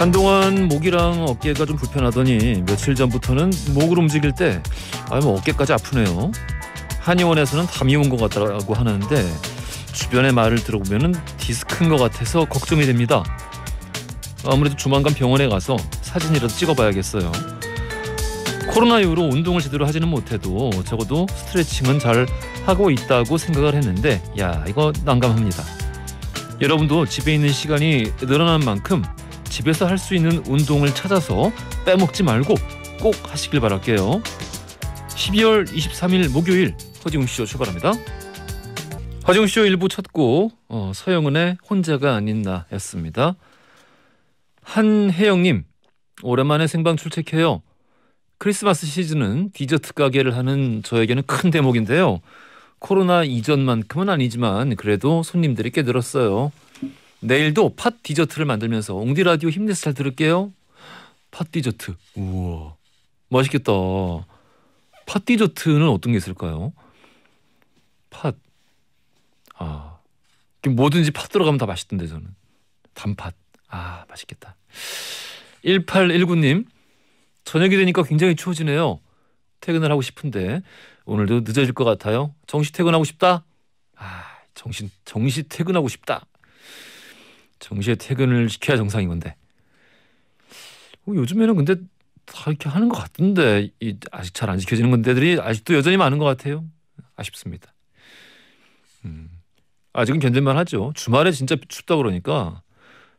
한동안 목이랑 어깨가 좀 불편하더니 며칠 전부터는 목을 움직일 때 뭐 어깨까지 아프네요. 한의원에서는 담이 온 것 같다고 하는데 주변의 말을 들어보면 디스크인 것 같아서 걱정이 됩니다. 아무래도 조만간 병원에 가서 사진이라도 찍어봐야겠어요. 코로나 이후로 운동을 제대로 하지는 못해도 적어도 스트레칭은 잘 하고 있다고 생각을 했는데 이거 난감합니다. 여러분도 집에 있는 시간이 늘어난 만큼 집에서 할 수 있는 운동을 찾아서 빼먹지 말고 꼭 하시길 바랄게요. 12월 23일 목요일 허지웅쇼 출발합니다. 허지웅쇼 1부 첫 곡 서영은의 혼자가 아닌 나였습니다. 한혜영님, 오랜만에 생방 출첵해요. 크리스마스 시즌은 디저트 가게를 하는 저에게는 큰 대목인데요. 코로나 이전만큼은 아니지만 그래도 손님들이 꽤 늘었어요. 내일도 팥 디저트를 만들면서 옹디 라디오 힘내서 잘 들을게요. 팥 디저트, 우와 맛있겠다. 팥 디저트는 어떤 게 있을까요? 팥, 뭐든지 팥 들어가면 다 맛있던데 저는. 단팥, 맛있겠다. 1819님, 저녁이 되니까 굉장히 추워지네요. 퇴근을 하고 싶은데 오늘도 늦어질 것 같아요. 정시 퇴근하고 싶다. 정시 퇴근하고 싶다. 정시에 퇴근을 시켜야 정상인 건데. 요즘에는 근데 다 이렇게 하는 것 같은데 아직 잘 안 지켜지는 건데들이 아직도 여전히 많은 것 같아요. 아쉽습니다. 아직은 견딜만 하죠. 주말에 진짜 춥다 그러니까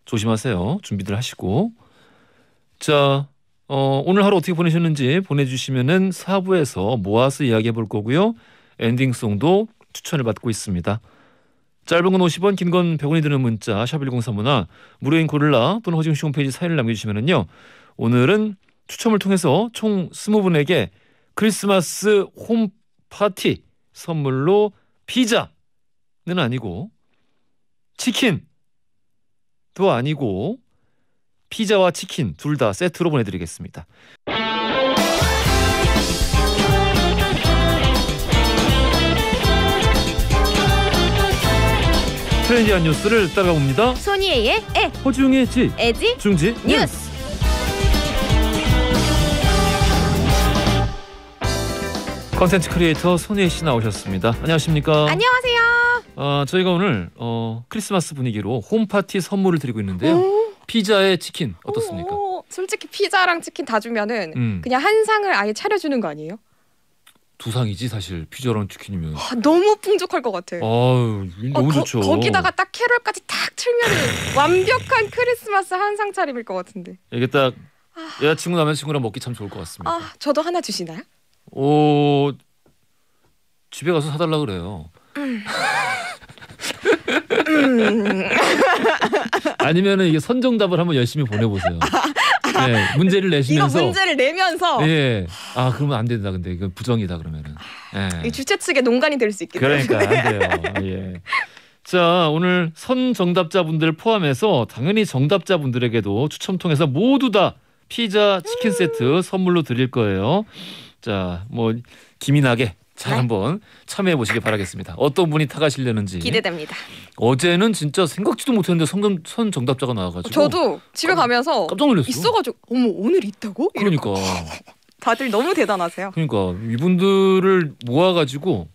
조심하세요. 준비들 하시고. 자, 오늘 하루 어떻게 보내셨는지 보내주시면은 4부에서 모아서 이야기해 볼 거고요. 엔딩송도 추천을 받고 있습니다. 짧은 건 50원, 긴 건 100원이 드는 문자 샵1035나 무료인 고릴라 또는 허지웅씨 홈페이지 사연을 남겨주시면은요. 오늘은 추첨을 통해서 총 20분에게 크리스마스 홈파티 선물로 피자는 아니고 치킨도 아니고 피자와 치킨 둘 다 세트로 보내드리겠습니다. 트렌디한 뉴스를 따라가봅니다. 손이의 에, 허지웅의 지, 에지, 중지 뉴스. 컨텐츠 크리에이터 손예희 씨 나오셨습니다. 안녕하십니까? 안녕하세요. 저희가 오늘 크리스마스 분위기로 홈파티 선물을 드리고 있는데요. 피자에 치킨 어떻습니까? 솔직히 피자랑 치킨 다 주면은 그냥 한 상을 아예 차려주는 거 아니에요? 두 상이지 사실 피자랑 치킨이면. 너무 풍족할 것 같아. 너무 좋죠. 거기다가 딱 캐럴까지 딱 틀면은 완벽한 크리스마스 한 상 차림일 것 같은데. 이게 딱 여자친구 남자친구랑 먹기 참 좋을 것 같습니다. 저도 하나 주시나요? 집에 가서 사달라 그래요. 아니면은 이게 선정답을 한번 열심히 보내보세요. 네, 문제를 내시면서. 이거 문제를 내면서. 예. 그러면 안 된다. 근데 이건 부정이다 그러면은. 이 주최 측의 농간이 될 수 있겠네요. 그러니까 안 돼요. 예. 자, 오늘 선정답자분들 포함해서 당연히 정답자분들에게도 추첨 통해서 모두 다 피자 치킨 세트 선물로 드릴 거예요. 자, 김이 나게 잘 한번 참여해 보시길 바라겠습니다. 어떤 분이 타가시려는지 기대됩니다. 어제는 진짜 생각지도 못했는데 선 정답자가 나와가지고 저도 집에 가면서 깜짝 놀랐어요. 있어가지고 어머 오늘 있다고? 그러니까 다들 너무 대단하세요. 그러니까 이분들을 모아가지고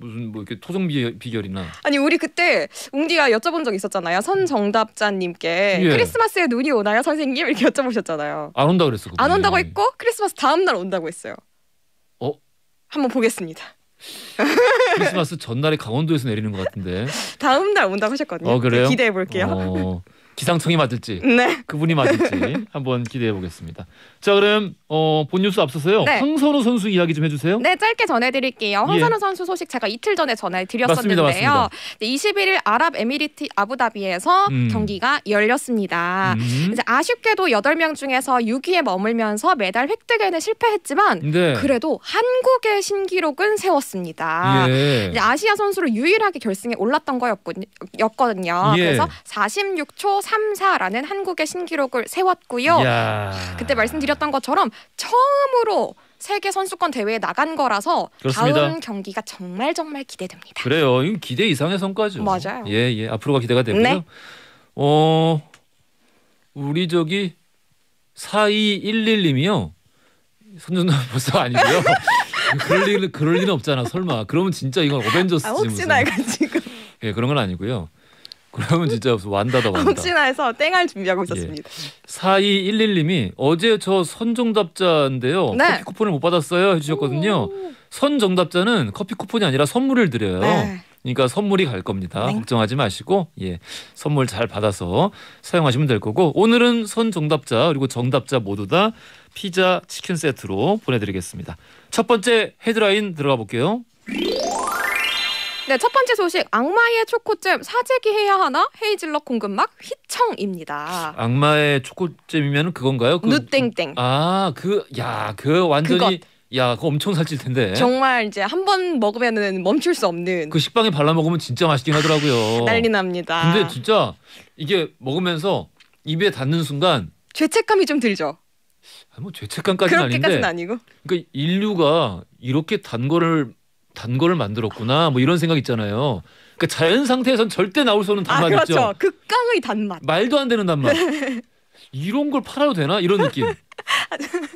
무슨 이렇게 토종 비결이나. 아니 우리 그때 웅디가 여쭤본 적 있었잖아요. 선 정답자님께 크리스마스에 눈이 오나요 선생님? 이렇게 여쭤보셨잖아요. 안 온다 그랬어. 안 온다고 했고 크리스마스 다음 날 온다고 했어요. 한번 보겠습니다. 크리스마스 전날에 강원도에서 내리는 것 같은데. 다음 날 온다고 하셨거든요. 그래요? 기대해 볼게요. 기상청이 맞을지 네. 그분이 맞을지 한번 기대해 보겠습니다. 자, 그럼 본 뉴스 앞서서요. 네. 황선우 선수 이야기 좀 해주세요. 네, 짧게 전해드릴게요. 황선우 선수 소식 제가 이틀 전에 전해드렸었는데요. 맞습니다. 21일 아랍에미리트 아부다비에서 경기가 열렸습니다. 이제 아쉽게도 8명 중에서 6위에 머물면서 메달 획득에는 실패했지만 그래도 한국의 신기록은 세웠습니다. 이제 아시아 선수로 유일하게 결승에 올랐던 거였거든요. 그래서 46초 34라는 한국의 신기록을 세웠고요. 그때 말씀드렸던 것처럼 처음으로 세계 선수권 대회에 나간 거라서 그렇습니다. 다음 경기가 정말 기대됩니다. 그래요. 이거 기대 이상의 성과죠. 맞아요. 예, 앞으로가 기대가 되고요. 네. 우리 저기 4211님이요. 손전등벌써 아니고요. 그럴 리는 없잖아. 설마. 그러면 진짜 이건 어벤져스지. 혹시나 해가 지금. 예, 그런 건 아니고요. 그러면 진짜 완다다 완다. 혹시나 해서 땡할 준비하고 있었습니다. 예. 4211님이 어제 저 선정답자인데요. 네. 커피 쿠폰을 못 받았어요 해주셨거든요. 선정답자는 커피 쿠폰이 아니라 선물을 드려요. 네. 그러니까 선물이 갈 겁니다. 네. 걱정하지 마시고 예, 선물 잘 받아서 사용하시면 될 거고 오늘은 선정답자 그리고 정답자 모두 다 피자 치킨 세트로 보내드리겠습니다. 첫 번째 헤드라인 들어가 볼게요. 네, 첫 번째 소식. 악마의 초코잼 사재기 해야 하나? 헤이즐넛 공급막 휘청입니다. 악마의 초코잼이면 그건가요? 누땡땡. 그 완전히 그거 엄청 살찔 텐데. 정말 이제 한 번 먹으면은 멈출 수 없는. 그 식빵에 발라 먹으면 진짜 맛있긴 하더라고요. 난리 납니다. 근데 진짜 이게 먹으면서 입에 닿는 순간 죄책감이 좀 들죠. 뭐 죄책감까지는 아닌데. 그렇게까지는 아니고. 그러니까 인류가 이렇게 단 거를 만들었구나 뭐 이런 생각 있잖아요. 그러니까 자연 상태에선 절대 나올 수 없는 단맛 있죠. 그렇죠. 극강의 단맛. 말도 안 되는 단맛. 이런 걸 팔아도 되나? 이런 느낌.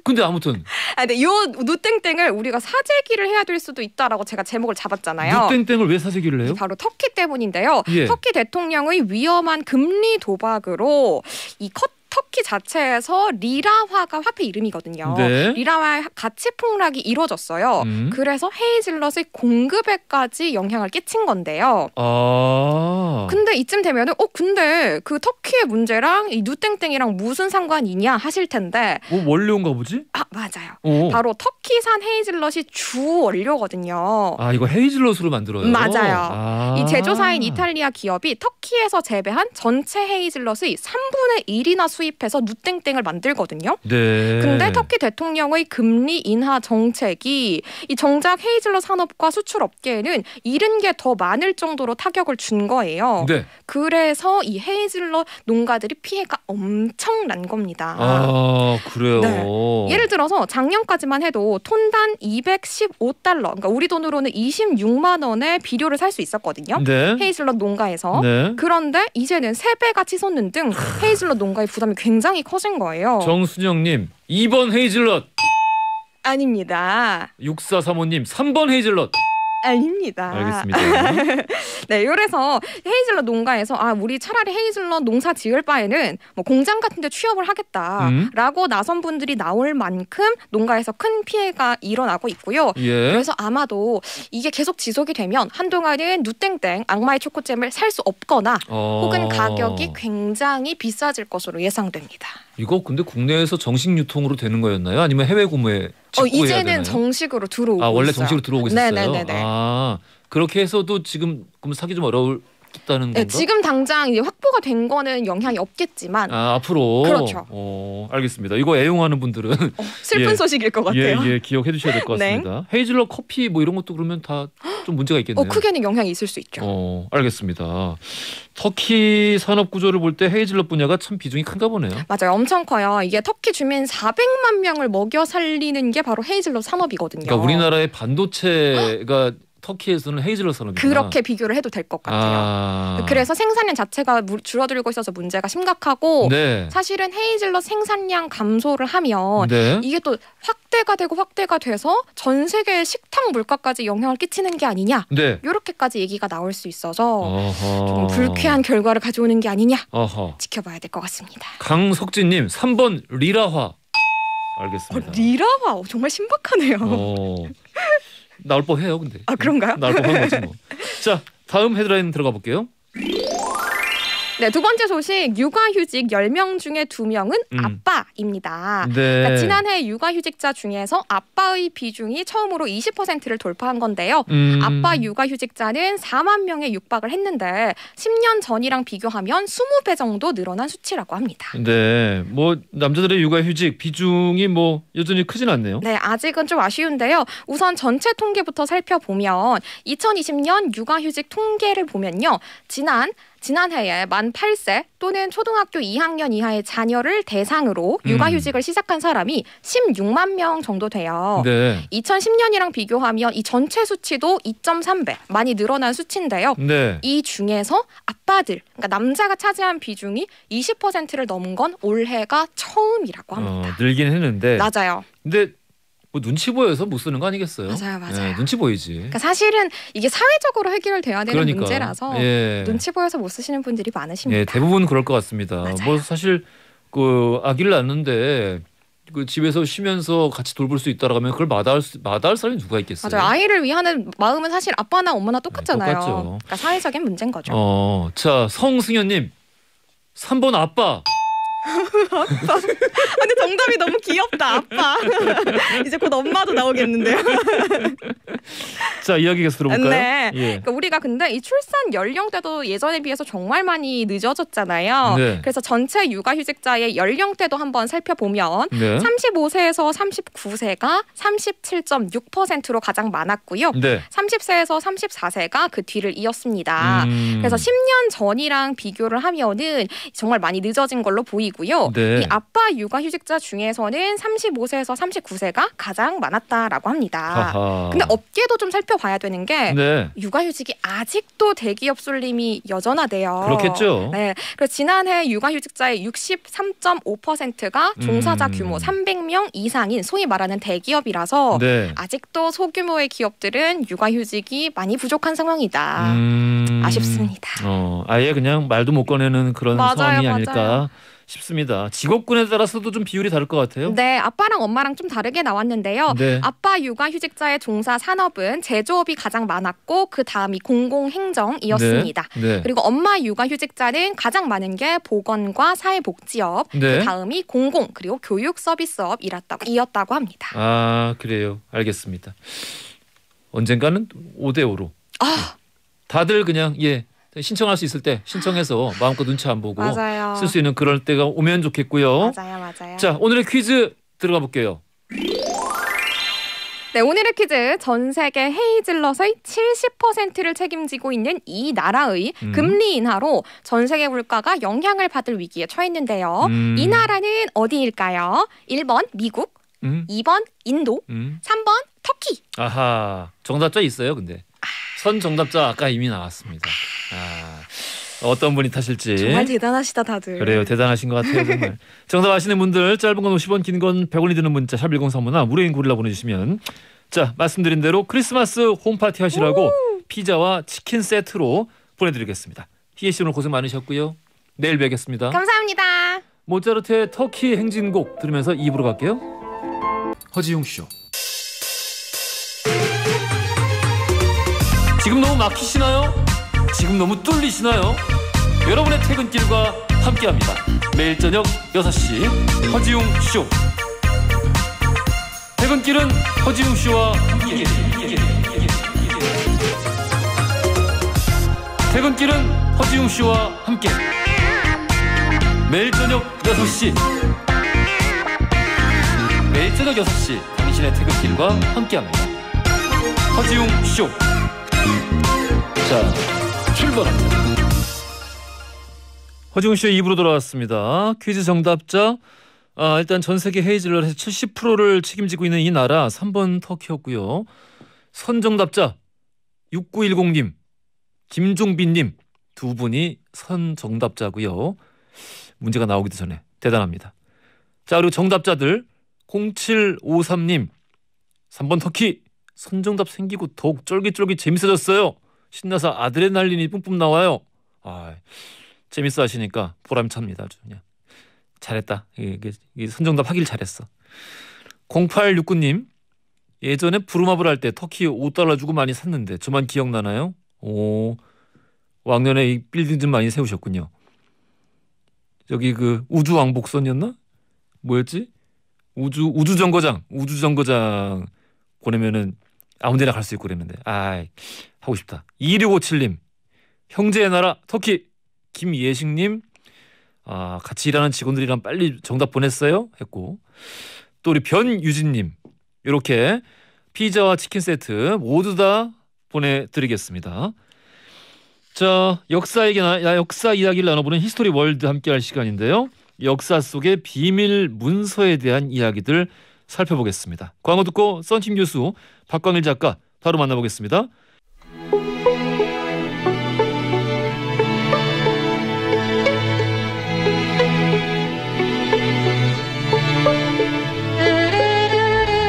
근데 아무튼. 근데 요 누땡땡을 우리가 사재기를 해야 될 수도 있다라고 제가 제목을 잡았잖아요. 누땡땡을 왜 사재기를 해요? 바로 터키 때문인데요. 예. 터키 대통령의 위험한 금리 도박으로 이 터키 자체에서 리라화가 화폐 이름이거든요. 네. 리라화의 가치 폭락이 이루어졌어요. 그래서 헤이즐넛의 공급에까지 영향을 끼친 건데요. 근데 이쯤 되면은 근데 그 터키의 문제랑 이 누땡땡이랑 무슨 상관이냐 하실 텐데. 원료인가 보지? 맞아요. 바로 터키산 헤이즐넛이 주 원료거든요. 이거 헤이즐넛으로 만들어요? 맞아요. 이 제조사인 이탈리아 기업이 터키에서 재배한 전체 헤이즐넛의 3분의 1이나 수입해서 누땡땡을 만들거든요. 네. 근데 터키 대통령의 금리 인하 정책이 이 정작 헤이즐넛 산업과 수출 업계에는 잃은 게 더 많을 정도로 타격을 준 거예요. 네. 그래서 이 헤이즐넛 농가들이 피해가 엄청난 겁니다. 그래요? 네. 예를 들어서 작년까지만 해도 톤당 215달러, 그러니까 우리 돈으로는 26만 원에 비료를 살 수 있었거든요. 네. 헤이즐넛 농가에서. 네. 그런데 이제는 3배가 치솟는 등 헤이즐넛 농가의 부담이 굉장히 커진 거예요. 정순영님 2번 헤이즐넛. 아닙니다. 6435님 3번 헤이즐넛. 아닙니다. 알겠습니다. 네, 그래서 헤이즐넛 농가에서 우리 차라리 헤이즐넛 농사 지을 바에는 뭐 공장 같은 데 취업을 하겠다라고 나선 분들이 나올 만큼 농가에서 큰 피해가 일어나고 있고요. 예. 그래서 아마도 이게 계속 지속이 되면 한동안은 누땡땡 악마의 초코잼을 살 수 없거나 혹은 가격이 굉장히 비싸질 것으로 예상됩니다. 이거 근데 국내에서 정식 유통으로 되는 거였나요? 아니면 해외 구매 이제는 되나요? 정식으로 들어오고 원래 있어요. 정식으로 들어오고 있었어요? 네네네. 그렇게 해서도 지금 그럼 사기 좀 어려웠다는 건가? 네, 지금 당장 이제 확보가 된 거는 영향이 없겠지만 앞으로? 그렇죠. 알겠습니다. 이거 애용하는 분들은 슬픈 소식일 것 같아요. 예, 기억해 두셔야 될 것 같습니다. 헤이즐넛 커피 뭐 이런 것도 그러면 다 좀 문제가 있겠네요. 크게는 영향이 있을 수 있죠. 알겠습니다. 터키 산업 구조를 볼 때 헤이즐넛 분야가 참 비중이 큰가 보네요. 맞아요. 엄청 커요. 이게 터키 주민 400만 명을 먹여 살리는 게 바로 헤이즐넛 산업이거든요. 그러니까 우리나라의 반도체가 터키에서는 헤이즐넛 산업이구나. 그렇게 비교를 해도 될 것 같아요. 그래서 생산량 자체가 줄어들고 있어서 문제가 심각하고 네. 사실은 헤이즐넛 생산량 감소를 하면 네. 이게 또 확대가 돼서 전 세계의 식탁 물가까지 영향을 끼치는 게 아니냐. 네. 이렇게까지 얘기가 나올 수 있어서 좀 불쾌한 결과를 가져오는 게 아니냐. 지켜봐야 될 것 같습니다. 강석진님 3번 리라화. 알겠습니다. 리라화 정말 신박하네요. 나올 법해요, 근데. 그런가요? 나올 법한 거지 뭐. 자, 다음 헤드라인 들어가 볼게요. 네, 두 번째 소식. 육아휴직 10명 중에 2명은 아빠입니다. 네. 그러니까 지난해 육아휴직자 중에서 아빠의 비중이 처음으로 20%를 돌파한 건데요. 아빠 육아휴직자는 4만 명에 육박을 했는데 10년 전이랑 비교하면 20배 정도 늘어난 수치라고 합니다. 네, 뭐 남자들의 육아휴직 비중이 뭐 여전히 크진 않네요. 네, 아직은 좀 아쉬운데요. 우선 전체 통계부터 살펴보면 2020년 육아휴직 통계를 보면요. 지난 지난해에 만 8세 또는 초등학교 2학년 이하의 자녀를 대상으로 육아휴직을 시작한 사람이 16만 명 정도 돼요. 네. 2010년이랑 비교하면 이 전체 수치도 2.3배 많이 늘어난 수치인데요. 네. 이 중에서 아빠들, 그러니까 남자가 차지한 비중이 20%를 넘은 건 올해가 처음이라고 합니다. 늘긴 했는데. 맞아요. 근데 뭐 눈치 보여서 못 쓰는 거 아니겠어요? 맞아요. 네, 눈치 보이지. 그러니까 사실은 이게 사회적으로 해결돼야 되는 문제라서 예. 눈치 보여서 못 쓰시는 분들이 많으십니다. 예, 대부분 그럴 것 같습니다. 맞아요. 뭐 사실 그 아기를 낳는데 그 집에서 쉬면서 같이 돌볼 수 있다라고 하면 그걸 마다할 사람이 누가 있겠어요? 맞아요. 아이를 위하는 마음은 사실 아빠나 엄마나 똑같잖아요. 네, 똑같죠. 그러니까 사회적인 문제인 거죠. 자, 성승현님 3번 아빠. 근데 정답이 너무 귀엽다. 아빠. 이제 곧 엄마도 나오겠는데요. 자, 이야기 계속 들어볼까요? 네. 예. 그러니까 우리가 근데 이 출산 연령대도 예전에 비해서 정말 많이 늦어졌잖아요. 네. 그래서 전체 육아휴직자의 연령대도 한번 살펴보면 네. 35세에서 39세가 37.6%로 가장 많았고요. 네. 30세에서 34세가 그 뒤를 이었습니다. 그래서 10년 전이랑 비교를 하면은 정말 많이 늦어진 걸로 보이고요. 네. 이 아빠 육아휴직자 중에서는 35세에서 39세가 가장 많았다라고 합니다. 아하. 근데 업계도 좀 살펴봐야 되는 게 네. 육아휴직이 아직도 대기업 쏠림이 여전하대요. 그렇겠죠. 네. 그래서 지난해 육아휴직자의 63.5%가 종사자 규모 300명 이상인 소위 말하는 대기업이라서 네. 아직도 소규모의 기업들은 육아휴직이 많이 부족한 상황이다. 아쉽습니다. 아예 그냥 말도 못 꺼내는 그런 맞아요, 상황이 맞아요. 아닐까 싶습니다. 직업군에 따라서도 좀 비율이 다를 것 같아요. 네, 아빠랑 엄마랑 좀 다르게 나왔는데요. 네. 아빠 육아휴직자의 종사 산업은 제조업이 가장 많았고 그 다음이 공공행정이었습니다. 네. 네. 그리고 엄마 육아휴직자는 가장 많은 게 보건과 사회복지업, 네. 그 다음이 공공 그리고 교육 서비스업이었다고 합니다. 아, 그래요. 알겠습니다. 언젠가는 5대5로. 다들 그냥 신청할 수 있을 때 신청해서 마음껏 눈치 안 보고 맞아요. 쓸 수 있는 그럴 때가 오면 좋겠고요. 맞아요. 자, 오늘의 퀴즈 들어가 볼게요. 네, 오늘의 퀴즈. 전 세계 헤이즐넛의 70%를 책임지고 있는 이 나라의 금리 인하로 전 세계 물가가 영향을 받을 위기에 처했는데요. 이 나라는 어디일까요? 1번 미국, 2번 인도, 3번 터키. 아하, 정답자 있어요, 근데. 선 정답자 아까 이미 나왔습니다. 어떤 분이 타실지. 정말 대단하시다 다들. 그래요. 대단하신 것 같아요. 정말. 정답 아시는 분들 짧은 건 50원 긴 건 100원이 드는 문자 샵 1035나 무료인 고릴라 보내주시면 자 말씀드린 대로 크리스마스 홈파티 하시라고 피자와 치킨 세트로 보내드리겠습니다. 희애 씨 오늘 고생 많으셨고요. 내일 뵙겠습니다. 감사합니다. 모차르트의 터키 행진곡 들으면서 2부로 갈게요. 허지용 쇼. 지금 너무 막히시나요? 지금 너무 뚫리시나요? 여러분의 퇴근길과 함께합니다. 매일 저녁 6시 허지웅 쇼. 퇴근길은 허지웅 쇼와 함께. 퇴근길은 허지웅 쇼와 함께. 매일 저녁 6시. 매일 저녁 6시 당신의 퇴근길과 함께합니다. 허지웅 쇼. 자, 출발합니다. 허지웅쇼 2부로 돌아왔습니다. 퀴즈 정답자 일단 전 세계 헤이즐넛에서 70%를 책임지고 있는 이 나라 3번 터키였고요. 선 정답자 6910님, 김종빈님 두 분이 선 정답자고요. 문제가 나오기도 전에 대단합니다. 자, 그리고 정답자들 0753님 3번 터키 선정답 생기고 더욱 쫄깃쫄깃 재밌어졌어요. 신나서 아드레날린이 뿜뿜 나와요. 재밌어 하시니까 보람찹니다. 아주 그냥 잘했다. 이게 선정답 하길 잘했어. 0869님 예전에 부루마블 할 때 터키 $5 주고 많이 샀는데 저만 기억나나요? 왕년에 이 빌딩 좀 많이 세우셨군요. 저기 그 우주왕복선이었나? 뭐였지? 우주정거장 보내면은 아무데나 갈 수 있고 그랬는데 하고 싶다. 2657님 형제의 나라 터키 김예식님 같이 일하는 직원들이랑 빨리 정답 보냈어요 했고 또 우리 변유진님 이렇게 피자와 치킨 세트 모두 다 보내드리겠습니다. 자, 역사 이야기를 나눠보는 히스토리 월드 함께할 시간인데요. 역사 속의 비밀 문서에 대한 이야기들 살펴보겠습니다. 광고 듣고 썬팀 교수 박광일 작가 바로 만나보겠습니다.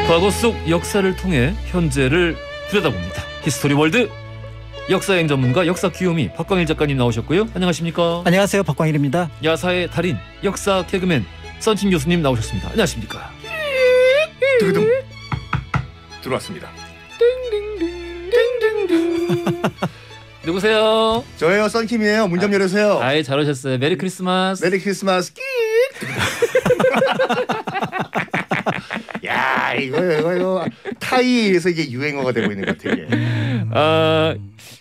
과거 속 역사를 통해 현재를 들여다봅니다. 히스토리 월드 역사여행 전문가 역사 귀요미 박광일 작가님 나오셨고요. 안녕하십니까? 안녕하세요. 박광일입니다. 야사의 달인 역사 개그맨 썬팀 교수님 나오셨습니다. 안녕하십니까? 두구둥 들어왔습니다. 누구세요? 저예요. 썬킴이에요. 문 좀 열으세요. 아이 잘 오셨어요. 메리 크리스마스. 메리 크리스마스. 야 이거 타이에서 이게 유행어가 되고 있는 것 같아요.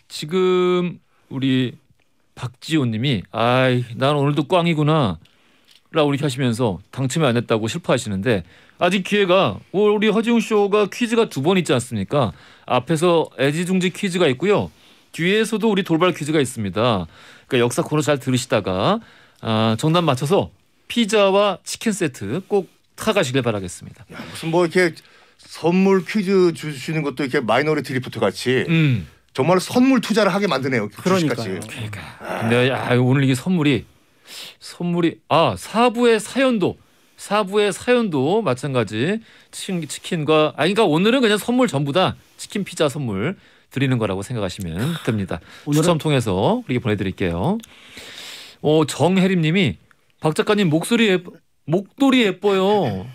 지금 우리 박지호님이 난 오늘도 꽝이구나 라고 이렇게 하시면서 당첨이 안 됐다고 슬퍼하시는데 아직 기회가 우리 허지웅 쇼가 퀴즈가 2번 있지 않습니까? 앞에서 애지중지 퀴즈가 있고요. 뒤에서도 우리 돌발 퀴즈가 있습니다. 그러니까 역사 코너 잘 들으시다가 정답 맞춰서 피자와 치킨 세트 꼭 타가시길 바라겠습니다. 야, 무슨 뭐 이렇게 선물 퀴즈 주시는 것도 이렇게 마이너리티 리포트 같이 정말 선물 투자를 하게 만드네요. 그러니까요. 근데 오늘 이게 선물이 사부의 사연도 마찬가지 치킨과 그러니까 오늘은 그냥 선물 전부 다 치킨 피자 선물 드리는 거라고 생각하시면 됩니다. 추첨 통해서 우리 보내드릴게요. 정혜림님이 박 작가님 목도리 예뻐요.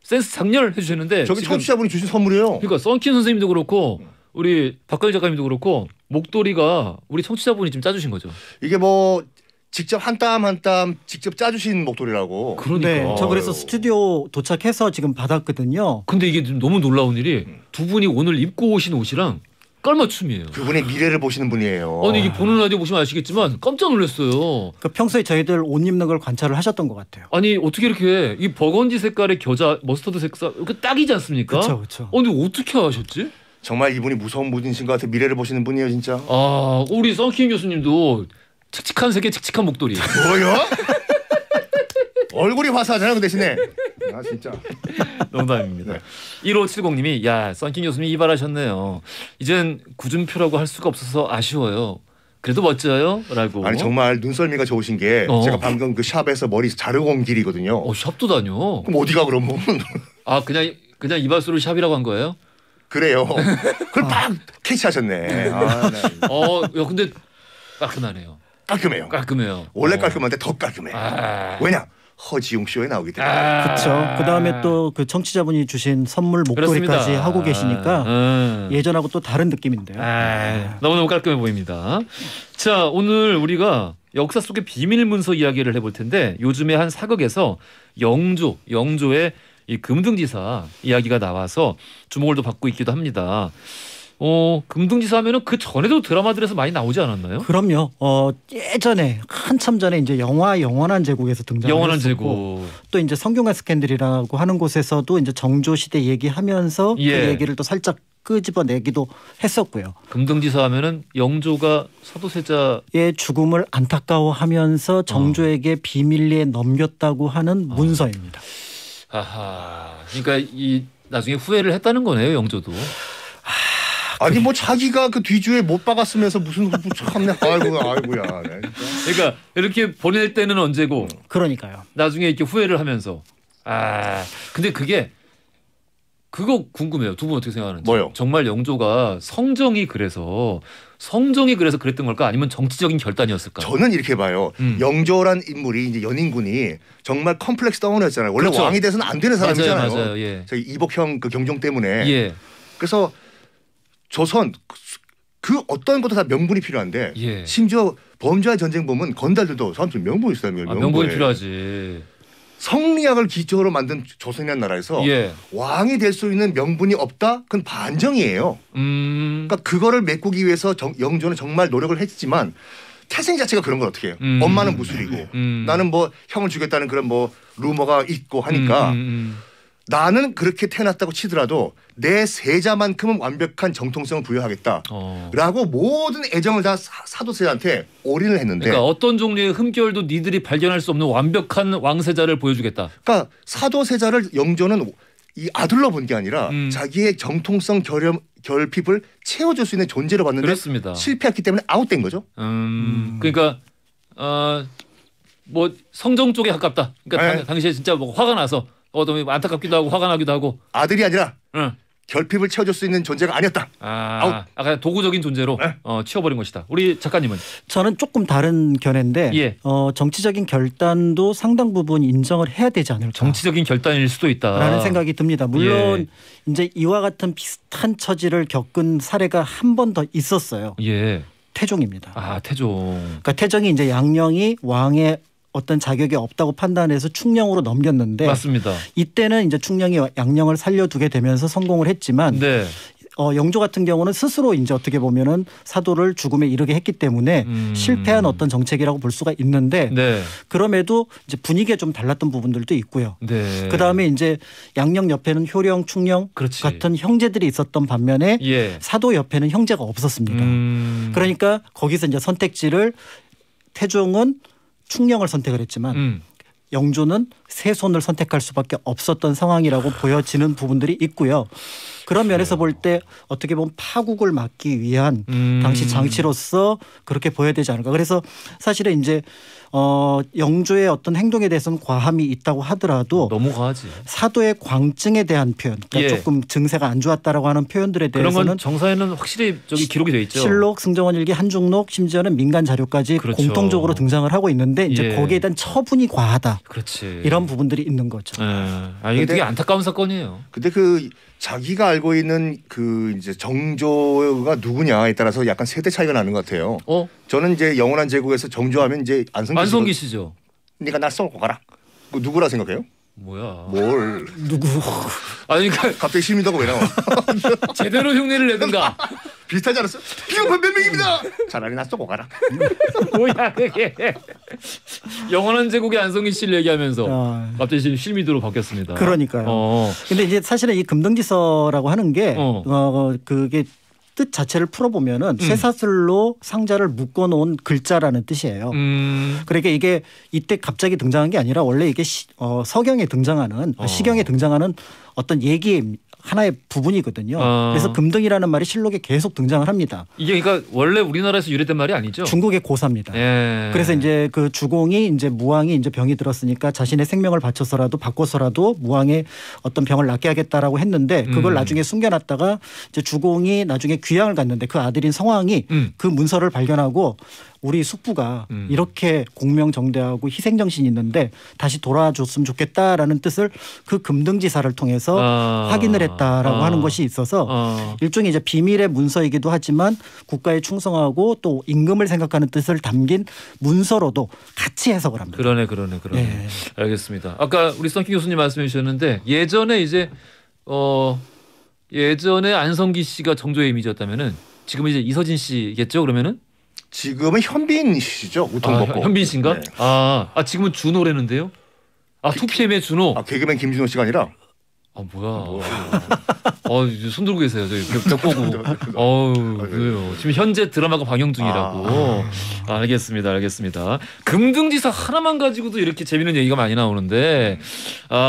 센스 장렬 해주셨는데 저기 청취자분이 주신 선물이에요. 그러니까 썬킴 선생님도 그렇고 우리 박광일 작가님도 그렇고 목도리가 우리 청취자분이 지금 짜주신 거죠. 이게 뭐 직접 한 땀 한 땀 직접 짜주신 목도리라고. 그러니까. 네, 저 그래서 스튜디오 도착해서 지금 받았거든요. 근데 이게 좀 너무 놀라운 일이 두 분이 오늘 입고 오신 옷이랑 깔맞춤이에요. 그분의 미래를 보시는 분이에요. 아니 이게 보는 라디오 보시면 아시겠지만 깜짝 놀랐어요. 그러니까 평소에 저희들 옷 입는 걸 관찰을 하셨던 것 같아요. 아니 어떻게 이렇게 이 버건디 색깔의 겨자 머스터드 색깔 이렇게 딱이지 않습니까? 그렇죠. 근데 어떻게 하셨지? 정말 이분이 무서운 분이신 것 같아. 미래를 보시는 분이에요 진짜. 우리 썬킴 교수님도 칙칙한 색의 칙칙한 목도리. 뭐요? 얼굴이 화사하잖아요 그 대신에. 진짜. 농담입니다. 1570님이 썬킴 교수님 이발하셨네요. 이젠 구준표라고 할 수가 없어서 아쉬워요. 그래도 멋져요? 라고. 아니 정말 눈썰미가 좋으신 게 제가 방금 그 샵에서 머리 자르고 온 길이거든요. 샵도 다녀. 그럼 어디가 그러면. 그냥 이발소를 샵이라고 한 거예요? 그래요. 그걸 팍 캐치하셨네. 근데 깔끔하네요. 깔끔해요. 원래 깔끔한데 더 깔끔해. 왜냐? 허지웅 쇼에 나오기 때문에. 그렇죠. 그다음에 또 그 청취자분이 주신 선물 목도리까지 그렇습니다. 하고 계시니까 예전하고 또 다른 느낌인데요. 너무너무 깔끔해 보입니다. 자, 오늘 우리가 역사 속의 비밀 문서 이야기를 해볼 텐데 요즘에 한 사극에서 영조의 이 금등지사 이야기가 나와서 주목을 또 받고 있기도 합니다. 금등지사 하면은 그 전에도 드라마들에서 많이 나오지 않았나요? 그럼요. 예전에 한참 전에 이제 영화 영원한 제국에서 등장을 했었고 또 이제 성균관 스캔들이라고 하는 곳에서도 이제 정조 시대 얘기하면서 그 얘기를 또 살짝 끄집어내기도 했었고요. 금등지사 하면은 영조가 사도세자의 죽음을 안타까워하면서 정조에게 비밀리에 넘겼다고 하는 문서입니다. 그러니까 이 나중에 후회를 했다는 거네요, 영조도. 아니 뭐 자기가 그 뒤주에 못 박았으면서 무슨 참네. 아이고야. 그러니까 이렇게 보낼 때는 언제고. 그러니까요. 나중에 이렇게 후회를 하면서. 근데 그거 궁금해요. 두 분 어떻게 생각하는지. 뭐요? 정말 영조가 성정이 그래서 그랬던 걸까? 아니면 정치적인 결단이었을까? 저는 이렇게 봐요. 영조란 인물이 이제 연인군이 정말 컴플렉스 덩어리였잖아요. 원래 그렇죠. 왕이 돼서는 안 되는 사람이잖아요. 맞아요. 예. 저희 이복형 그 경종 때문에. 그래서 조선 그 어떤 것도 다 명분이 필요한데 심지어 범죄와 전쟁 보면 건달들도 사람들 명분이 있어요. 명분이 필요하지. 성리학을 기초로 만든 조선이라는 나라에서 왕이 될 수 있는 명분이 없다? 그건 반정이에요. 그러니까 그거를 메꾸기 위해서 영조는 정말 노력을 했지만 태생 자체가 그런 걸 어떻게 해요. 엄마는 무술이고 나는 뭐 형을 죽였다는 그런 뭐 루머가 있고 하니까 나는 그렇게 태어났다고 치더라도 내 세자만큼은 완벽한 정통성을 부여하겠다라고 모든 애정을 다 사도세자한테 올인을 했는데 그러니까 어떤 종류의 흠결도 니들이 발견할 수 없는 완벽한 왕세자를 보여주겠다. 그러니까 사도세자를 영조는 이 아들로 본 게 아니라 자기의 정통성 결핍을 채워줄 수 있는 존재로 봤는데 그렇습니다. 실패했기 때문에 아웃된 거죠. 그러니까 뭐 성정 쪽에 가깝다. 그러니까 당시에 진짜 뭐 화가 나서 너무 안타깝기도 하고 화가 나기도 하고 아들이 아니라 결핍을 채워줄 수 있는 존재가 아니었다. 그냥 도구적인 존재로 치워버린 것이다. 우리 작가님은? 저는 조금 다른 견해인데 예. 정치적인 결단도 상당 부분 인정을 해야 되지 않을까. 정치적인 결단일 수도 있다라는 생각이 듭니다. 물론 이제 이와 같은 비슷한 처지를 겪은 사례가 한 번 더 있었어요. 예. 태종입니다. 태종. 그러니까 태종이 이제 양령이 왕의 어떤 자격이 없다고 판단해서 충령으로 넘겼는데 맞습니다. 이때는 이제 충령이 양령을 살려두게 되면서 성공을 했지만 영조 같은 경우는 스스로 이제 어떻게 보면은 사도를 죽음에 이르게 했기 때문에 실패한 어떤 정책이라고 볼 수가 있는데 그럼에도 이제 분위기가 좀 달랐던 부분들도 있고요. 그 다음에 이제 양령 옆에는 효령, 충령 같은 형제들이 있었던 반면에 사도 옆에는 형제가 없었습니다. 그러니까 거기서 이제 선택지를 태종은 충령을 선택을 했지만 영조는 세손을 선택할 수밖에 없었던 상황이라고 보여지는 부분들이 있고요. 그런 면에서 볼 때 어떻게 보면 파국을 막기 위한 당시 장치로서 그렇게 보여야 되지 않을까. 그래서 사실은 이제 영조의 어떤 행동에 대해서는 과함이 있다고 하더라도 너무 과하지. 사도의 광증에 대한 표현, 그러니까 조금 증세가 안 좋았다라고 하는 표현들에 대해서는 그런 건 정사에는 확실히 기록이 돼 있죠. 실록, 승정원일기, 한중록, 심지어는 민간 자료까지 공통적으로 등장을 하고 있는데 이제 거기에 대한 처분이 과하다. 이런 부분들이 있는 거죠. 이게 되게 안타까운 사건이에요. 근데 자기가 알고 있는 이제 정조가 누구냐에 따라서 약간 세대 차이가 나는 것 같아요. 저는 이제 영원한 제국에서 정조하면 이제 안성기 씨죠. 네가 날 쏘고 가라. 누구라 생각해요? 뭐야? 뭘? 누구? 그러니까 갑자기 실미도가 왜 나와? 제대로 흉내를 내든가. 비슷하지 않았어? 비겁한 변명입니다. 차라리 나 쏘고 가라. 뭐야 그게? 영원한 제국의 안성기 씨를 얘기하면서 갑자기 실미도로 바뀌었습니다. 그러니까요. 근데 이제 사실은 이 금등지서라고 하는 게 그게 뜻 자체를 풀어보면은 쇠사슬로 상자를 묶어놓은 글자라는 뜻이에요. 그러니까 이게 이때 갑자기 등장한 게 아니라 원래 이게 서경에 등장하는 시경에 등장하는 어떤 얘기의 하나의 부분이거든요. 그래서 금등이라는 말이 실록에 계속 등장을 합니다. 이게 그러니까 원래 우리나라에서 유래된 말이 아니죠? 중국의 고사입니다. 그래서 이제 그 주공이 이제 무왕이 이제 병이 들었으니까 자신의 생명을 바쳐서라도 바꿔서라도 무왕의 어떤 병을 낫게 하겠다라고 했는데 그걸 나중에 숨겨놨다가 이제 주공이 나중에 귀향을 갔는데 그 아들인 성왕이 그 문서를 발견하고 우리 숙부가 이렇게 공명정대하고 희생정신이 있는데 다시 돌아줬으면 좋겠다라는 뜻을 그 금등지사를 통해서 확인을 했다라고 하는 것이 있어서 일종의 이제 비밀의 문서이기도 하지만 국가에 충성하고 또 임금을 생각하는 뜻을 담긴 문서로도 같이 해석을 합니다. 그러네. 알겠습니다. 아까 우리 썬킴 교수님 말씀해 주셨는데 예전에 안성기 씨가 정조의 이미지였다면은 지금은 이제 이서진 씨겠죠? 그러면은? 지금은 현빈 씨죠. 우통 벗고. 현빈 씨인가? 네. 지금은 준호라는데요? 2PM의 준호. 개그맨 김준호 씨가 아니라. 뭐야. 손 들고 계세요. 저희 벽 보고. 그래요. 지금 현재 드라마가 방영 중이라고. 알겠습니다. 금등지사 하나만 가지고도 이렇게 재밌는 얘기가 많이 나오는데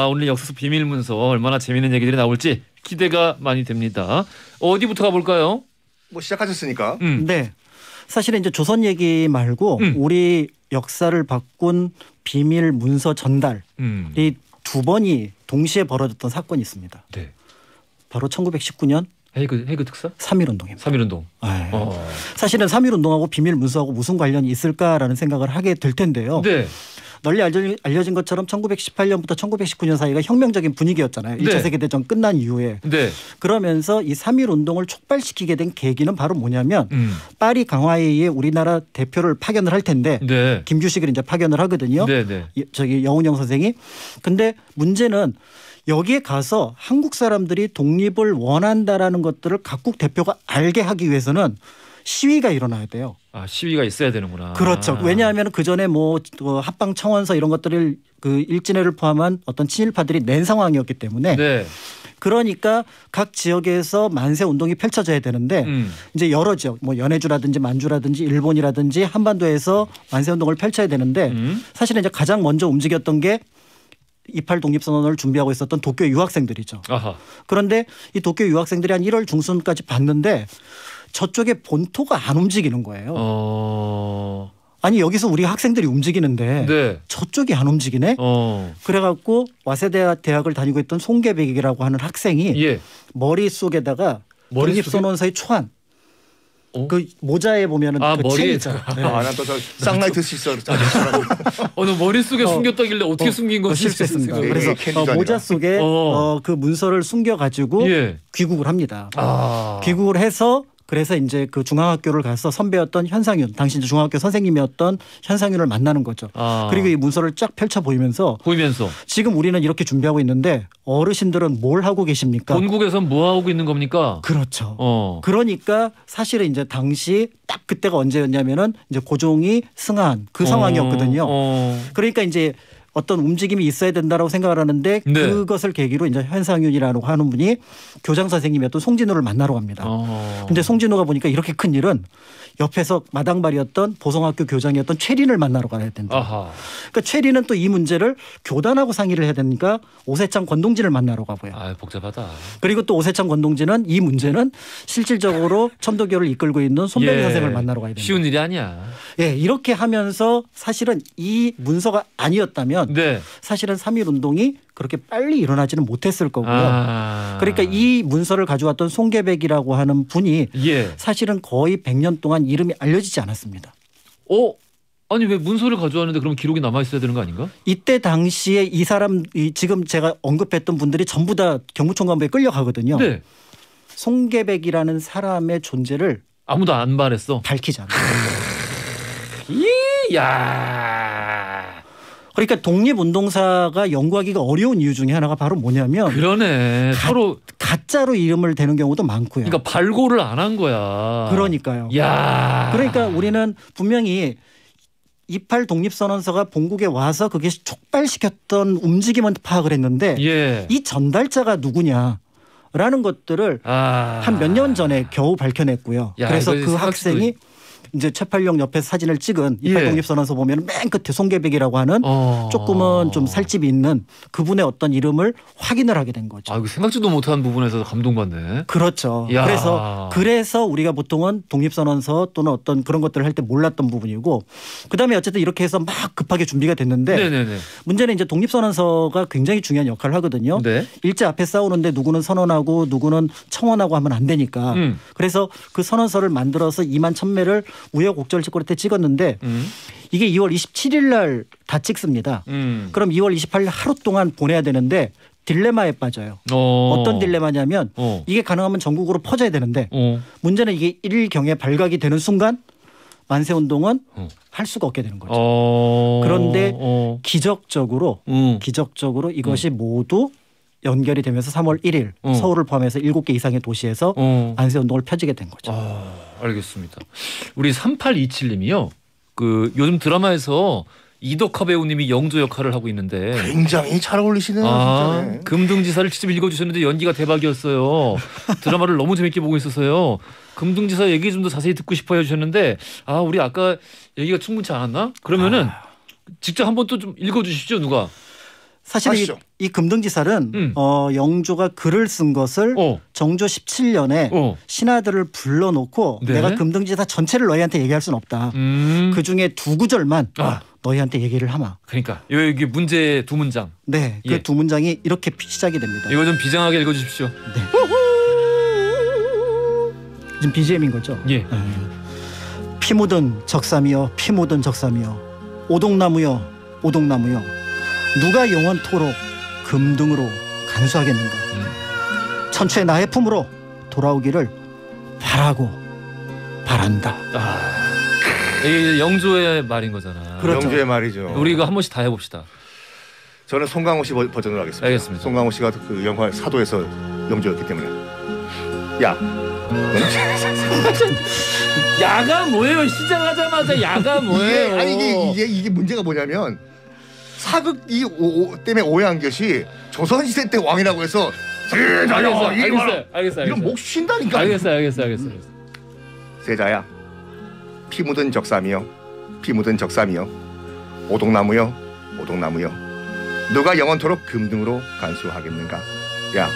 오늘 역사서 비밀문서 얼마나 재밌는 얘기들이 나올지 기대가 많이 됩니다. 어디부터 가볼까요? 시작하셨으니까. 네. 사실은 이제 조선 얘기 말고 우리 역사를 바꾼 비밀 문서 전달이 두 번이 동시에 벌어졌던 사건이 있습니다. 네. 바로 1919년 해그 특사? 3.1운동입니다. 3.1운동. 사실은 3.1운동하고 비밀 문서하고 무슨 관련이 있을까라는 생각을 하게 될 텐데요. 네. 널리 알려진 것처럼 1918년부터 1919년 사이가 혁명적인 분위기였잖아요. 1차 세계대전 끝난 이후에. 그러면서 이 3.1운동을 촉발시키게 된 계기는 바로 뭐냐면 파리 강화회의에 우리나라 대표를 파견을 할 텐데 김규식을 이제 파견을 하거든요. 저기 여운형 선생이. 근데 문제는 여기에 가서 한국 사람들이 독립을 원한다라는 것들을 각국 대표가 알게 하기 위해서는 시위가 일어나야 돼요. 아, 시위가 있어야 되는구나. 그렇죠. 왜냐하면 그 전에 뭐 합방 청원서 이런 것들을 그 일진회를 포함한 어떤 친일파들이 낸 상황이었기 때문에 네. 그러니까 각 지역에서 만세 운동이 펼쳐져야 되는데 이제 여러 지역 뭐 연해주라든지 만주라든지 일본이라든지 한반도에서 만세 운동을 펼쳐야 되는데 사실은 이제 가장 먼저 움직였던 게 28 독립선언을 준비하고 있었던 도쿄 유학생들이죠. 아하. 그런데 이 도쿄 유학생들이 한 1월 중순까지 봤는데 저쪽에 본토가 안 움직이는 거예요. 아니 여기서 우리 학생들이 움직이는데 네. 저쪽이 안 움직이네. 그래갖고 와세대 대학을 다니고 있던 송계백이라고 하는 학생이 예. 머릿속에다가 독립선언서의 초안 그 모자에 보면은 그 머리에 있잖아. 네. 난 또 쌍라이트 시설. 너 머릿속에 숨겼다길래 어떻게 숨긴 건지 실수했습니다. 그래서 모자 속에 그 문서를 숨겨가지고 예. 귀국을 합니다. 귀국을 해서 그래서 이제 그 중앙학교를 가서 선배였던 현상윤, 당시 이제 중학교 선생님이었던 현상윤을 만나는 거죠. 그리고 이 문서를 쫙 펼쳐 보이면서 지금 우리는 이렇게 준비하고 있는데 어르신들은 뭘 하고 계십니까? 본국에선 뭐 하고 있는 겁니까? 그렇죠. 그러니까 사실은 이제 당시 딱 그때가 언제였냐면은 이제 고종이 승한 그 상황이었거든요. 그러니까 이제 어떤 움직임이 있어야 된다라고 생각을 하는데 네. 그것을 계기로 이제 현상윤이라고 하는 분이 교장 선생님이었던 송진우를 만나러 갑니다. 근데 송진우가 보니까 이렇게 큰 일은 옆에서 마당발이었던 보성학교 교장이었던 최린을 만나러 가야 된다. 그러니까 최린은 또 이 문제를 교단하고 상의를 해야 되니까 오세창 권동진을 만나러 가고요. 복잡하다. 그리고 또 오세창 권동진은 이 문제는 실질적으로 천도교를 이끌고 있는 손병희 선생을 만나러 가야 된다. 쉬운 일이 아니야. 예, 이렇게 하면서 사실은 이 문서가 아니었다면 네. 사실은 3.1 운동이 그렇게 빨리 일어나지는 못했을 거고요. 그러니까 이 문서를 가져왔던 송계백이라고 하는 분이 예. 사실은 거의 100년 동안 이름이 알려지지 않았습니다. 아니 왜 문서를 가져왔는데 그럼 기록이 남아있어야 되는 거 아닌가? 이때 당시에 이 사람 지금 제가 언급했던 분들이 전부 다 경무총관부에 끌려가거든요. 네. 송계백이라는 사람의 존재를 아무도 안 말했어. 밝히지 않아요. 야. 그러니까 독립운동사가 연구하기가 어려운 이유 중에 하나가 바로 뭐냐면 그러네. 서로 가짜로 이름을 대는 경우도 많고요. 그러니까 발고를 안 한 거야. 그러니까요. 야. 그러니까 우리는 분명히 28 독립선언서가 본국에 와서 그게 촉발시켰던 움직임은 파악을 했는데 예. 이 전달자가 누구냐라는 것들을 한 몇 년 전에 겨우 밝혀냈고요. 그래서 그 학생이 이제 최팔룡 옆에 사진을 찍은 28 독립선언서 보면 맨 끝에 송계백이라고 하는 조금은 좀 살집이 있는 그분의 어떤 이름을 확인을 하게 된 거죠. 이거 생각지도 못한 부분에서 감동받네. 그렇죠. 그래서 우리가 보통은 독립선언서 또는 어떤 그런 것들을 할 때 몰랐던 부분이고 그다음에 어쨌든 이렇게 해서 막 급하게 준비가 됐는데 네네네. 문제는 이제 독립선언서가 굉장히 중요한 역할을 하거든요. 네. 일제 앞에 싸우는데 누구는 선언하고 누구는 청원하고 하면 안 되니까 그래서 그 선언서를 만들어서 2만 1,000매를 우여곡절 때 찍었는데 이게 2월 27일 날 다 찍습니다. 그럼 2월 28일 하루 동안 보내야 되는데 딜레마에 빠져요. 어떤 딜레마냐면 이게 가능하면 전국으로 퍼져야 되는데 문제는 이게 1일경에 발각이 되는 순간 만세운동은 할 수가 없게 되는 거죠. 그런데 기적적으로 이것이 모두 연결이 되면서 3월 1일 서울을 포함해서 7개 이상의 도시에서 만세운동을 펴지게 된 거죠. 알겠습니다. 우리 3827님이요. 그 요즘 드라마에서 이덕화 배우님이 영조 역할을 하고 있는데 굉장히 잘 어울리시네요. 금등지사를 직접 읽어주셨는데 연기가 대박이었어요. 드라마를 너무 재밌게 보고 있어서요. 금등지사 얘기 좀 더 자세히 듣고 싶어요 해주셨는데 우리 아까 얘기가 충분치 않았나? 그러면은 직접 한번 또 좀 읽어주시죠 누가. 사실 이 금등지살은 영조가 글을 쓴 것을 정조 17년에 신하들을 불러놓고 네? 내가 금등지사 전체를 너희한테 얘기할 수는 없다. 그중에 2구절만 너희한테 얘기를 하마. 그러니까 여기 문제 2문장. 네. 그 2문장이 이렇게 시작이 됩니다. 이거 좀 비장하게 읽어주십시오. 네. 지금 BGM인 거죠? 예. 네. 피 묻은 적삼이여 피 묻은 적삼이여 오동나무여 오동나무여 누가 영원토록 금등으로 간수하겠는가. 천추의 나의 품으로 돌아오기를 바라고 바란다. 이게 영조의 말인 거잖아. 그렇죠. 영조의 말이죠. 우리 이거 한 번씩 다 해봅시다. 저는 송강호 씨 버전으로 하겠습니다. 알겠습니다. 송강호 씨가 그 영화 사도에서 영조였기 때문에. 야 야가 뭐예요? 시작하자마자 야가 뭐예요? 이게 문제가 뭐냐면 사극 때문에 오해한 것이 조선시대 때 왕이라고 해서 알겠어요. 이런 목 쉰다니까. 알겠어요. 세자야, 피 묻은 적삼이여, 피 묻은 적삼이여, 오동나무여, 오동나무여, 누가 영원토록 금등으로 간수하겠는가? 야,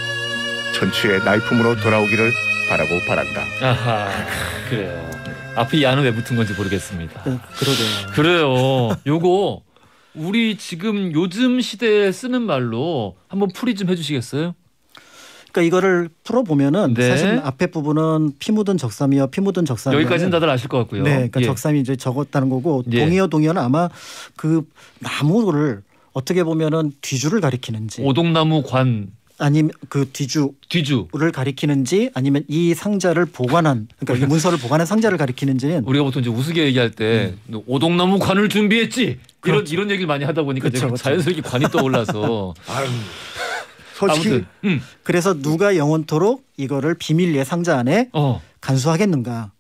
천추의 나의 품으로 돌아오기를 바라고 바란다. 아하, 그래요. 앞에 야는 왜 붙은 건지 모르겠습니다. 그러게요. 그래요. 요거 우리 지금 요즘 시대에 쓰는 말로 한번 풀이 좀 해주시겠어요? 그러니까 이거를 풀어보면은 사실 앞에 부분은 피 묻은 적삼이여, 피 묻은 적삼이여. 여기까지는 다들 아실 것 같고요. 네, 그러니까 적삼이 이제 적었다는 거고 동이어는 아마 그 나무를 어떻게 보면은 뒤주를 가리키는지. 오동나무 관. 아니면 그 뒤주를 가리키는지 아니면 이 상자를 보관한 그러니까 이 문서를 보관한 상자를 가리키는지는 우리가 보통 이제 우스개 얘기할 때 오동나무 관을 준비했지 이런 얘기를 많이 하다 보니까 그렇죠. 자연스럽게 관이 떠올라서 아유. 솔직히 그래서 누가 영원토록 이거를 비밀리에 상자 안에 간수하겠는가?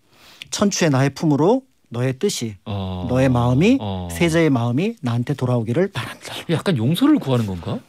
천추의 나의 품으로 너의 뜻이 너의 마음이 세자의 마음이 나한테 돌아오기를 바란다. 약간 용서를 구하는 건가?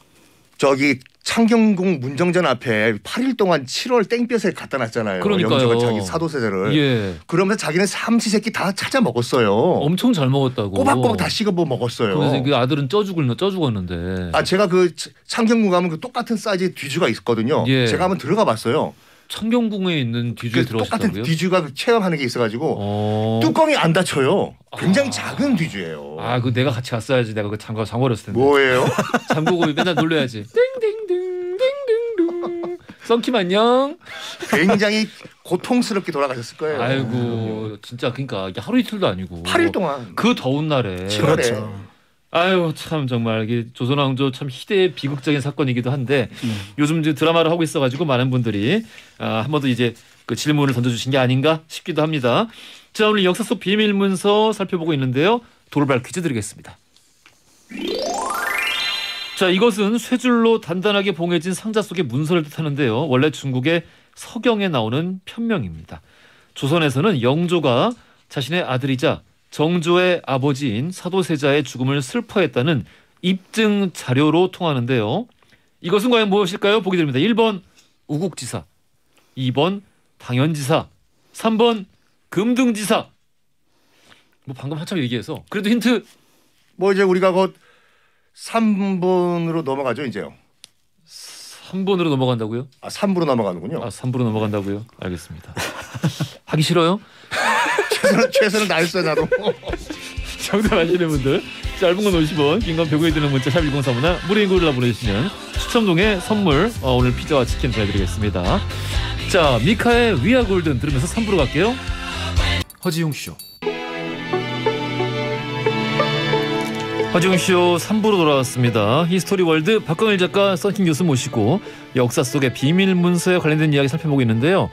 저기 창경궁 문정전 앞에 8일 동안 7월 땡볕에 갖다 놨잖아요. 그러니까요. 영조가 자기 사도세자를. 그러면서 자기는 삼시세끼 다 찾아 먹었어요. 엄청 잘 먹었다고. 꼬박꼬박 다 씹어 먹었어요. 그래서 그 아들은 쪄 죽었는데. 제가 그 창경궁 가면 그 똑같은 사이즈의 뒤주가 있었거든요. 제가 한번 들어가 봤어요. 창경궁에 있는 뒤주에 들어가셨다고요? 똑같은 뒤주가 체험하는 게 있어가지고 뚜껑이 안 닫혀요. 굉장히 작은 뒤주예요. 그 내가 같이 갔어야지. 내가 그 잠궈버렸을 텐데. 뭐예요? 잠그고 맨날 놀려야지. 띵띵띵띵띵. 썬킴 안녕. 굉장히 고통스럽게 돌아가셨을 거예요. 아이고 진짜 그러니까 이게 하루 이틀도 아니고 8일 동안 그 더운 날에 7월에 그렇죠. 아유 참 정말 이게 조선왕조 참 희대의 비극적인 사건이기도 한데 요즘 이제 드라마를 하고 있어가지고 많은 분들이 한 번 더 이제 그 질문을 던져주신 게 아닌가 싶기도 합니다. 자 오늘 역사 속 비밀 문서 살펴보고 있는데요. 돌발 퀴즈 드리겠습니다. 자 이것은 쇠줄로 단단하게 봉해진 상자 속의 문서를 뜻하는데요. 원래 중국의 서경에 나오는 편명입니다. 조선에서는 영조가 자신의 아들이자 정조의 아버지인 사도세자의 죽음을 슬퍼했다는 입증 자료로 통하는데요. 이것은 과연 무엇일까요? 보기 드립니다. 1번 우국지사, 2번 당연지사, 3번 금등지사. 뭐 방금 한참 얘기해서 그래도 힌트. 뭐 이제 우리가 곧 3번으로 넘어가죠 이제요. 3번으로 넘어간다고요? 3부로 넘어가는군요. 3부로 넘어간다고요? 알겠습니다. 하기 싫어요? 최선을 다했어요 나도. 정답 아시는 분들 짧은 건 50원 긴 건 100원이 드는 문자 샵 1035나 무료인 글로 보내주시면 추첨동에 선물 오늘 피자와 치킨 보내드리겠습니다. 자 미카의 위아 골든 들으면서 3부로 갈게요. 허지웅쇼 3부로 돌아왔습니다. 히스토리 월드 박광일 작가 썬킴 교수 모시고 역사 속의 비밀 문서에 관련된 이야기 살펴보고 있는데요.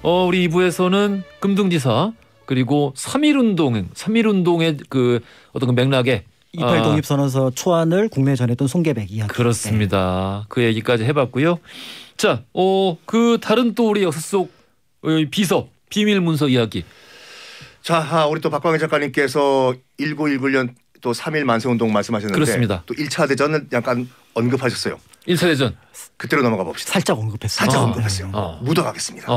우리 2부에서는 금등지사 그리고 3.1운동의 그 어떤 그 맥락에 28 독립선언서 초안을 국내에 전했던 송계백 이야기. 그렇습니다. 네. 그 얘기까지 해봤고요. 자, 그 다른 또 우리 역사 속 비서 비밀 문서 이야기. 자, 우리 또 박광일 작가님께서 1919년 또 3.1 만세운동 말씀하셨는데 그렇습니다. 또 1차 대전은 약간 언급하셨어요. 1차 대전. 그때로 넘어가 봅시다. 살짝 언급했어요. 살짝 언급했어요. 묻어가겠습니다.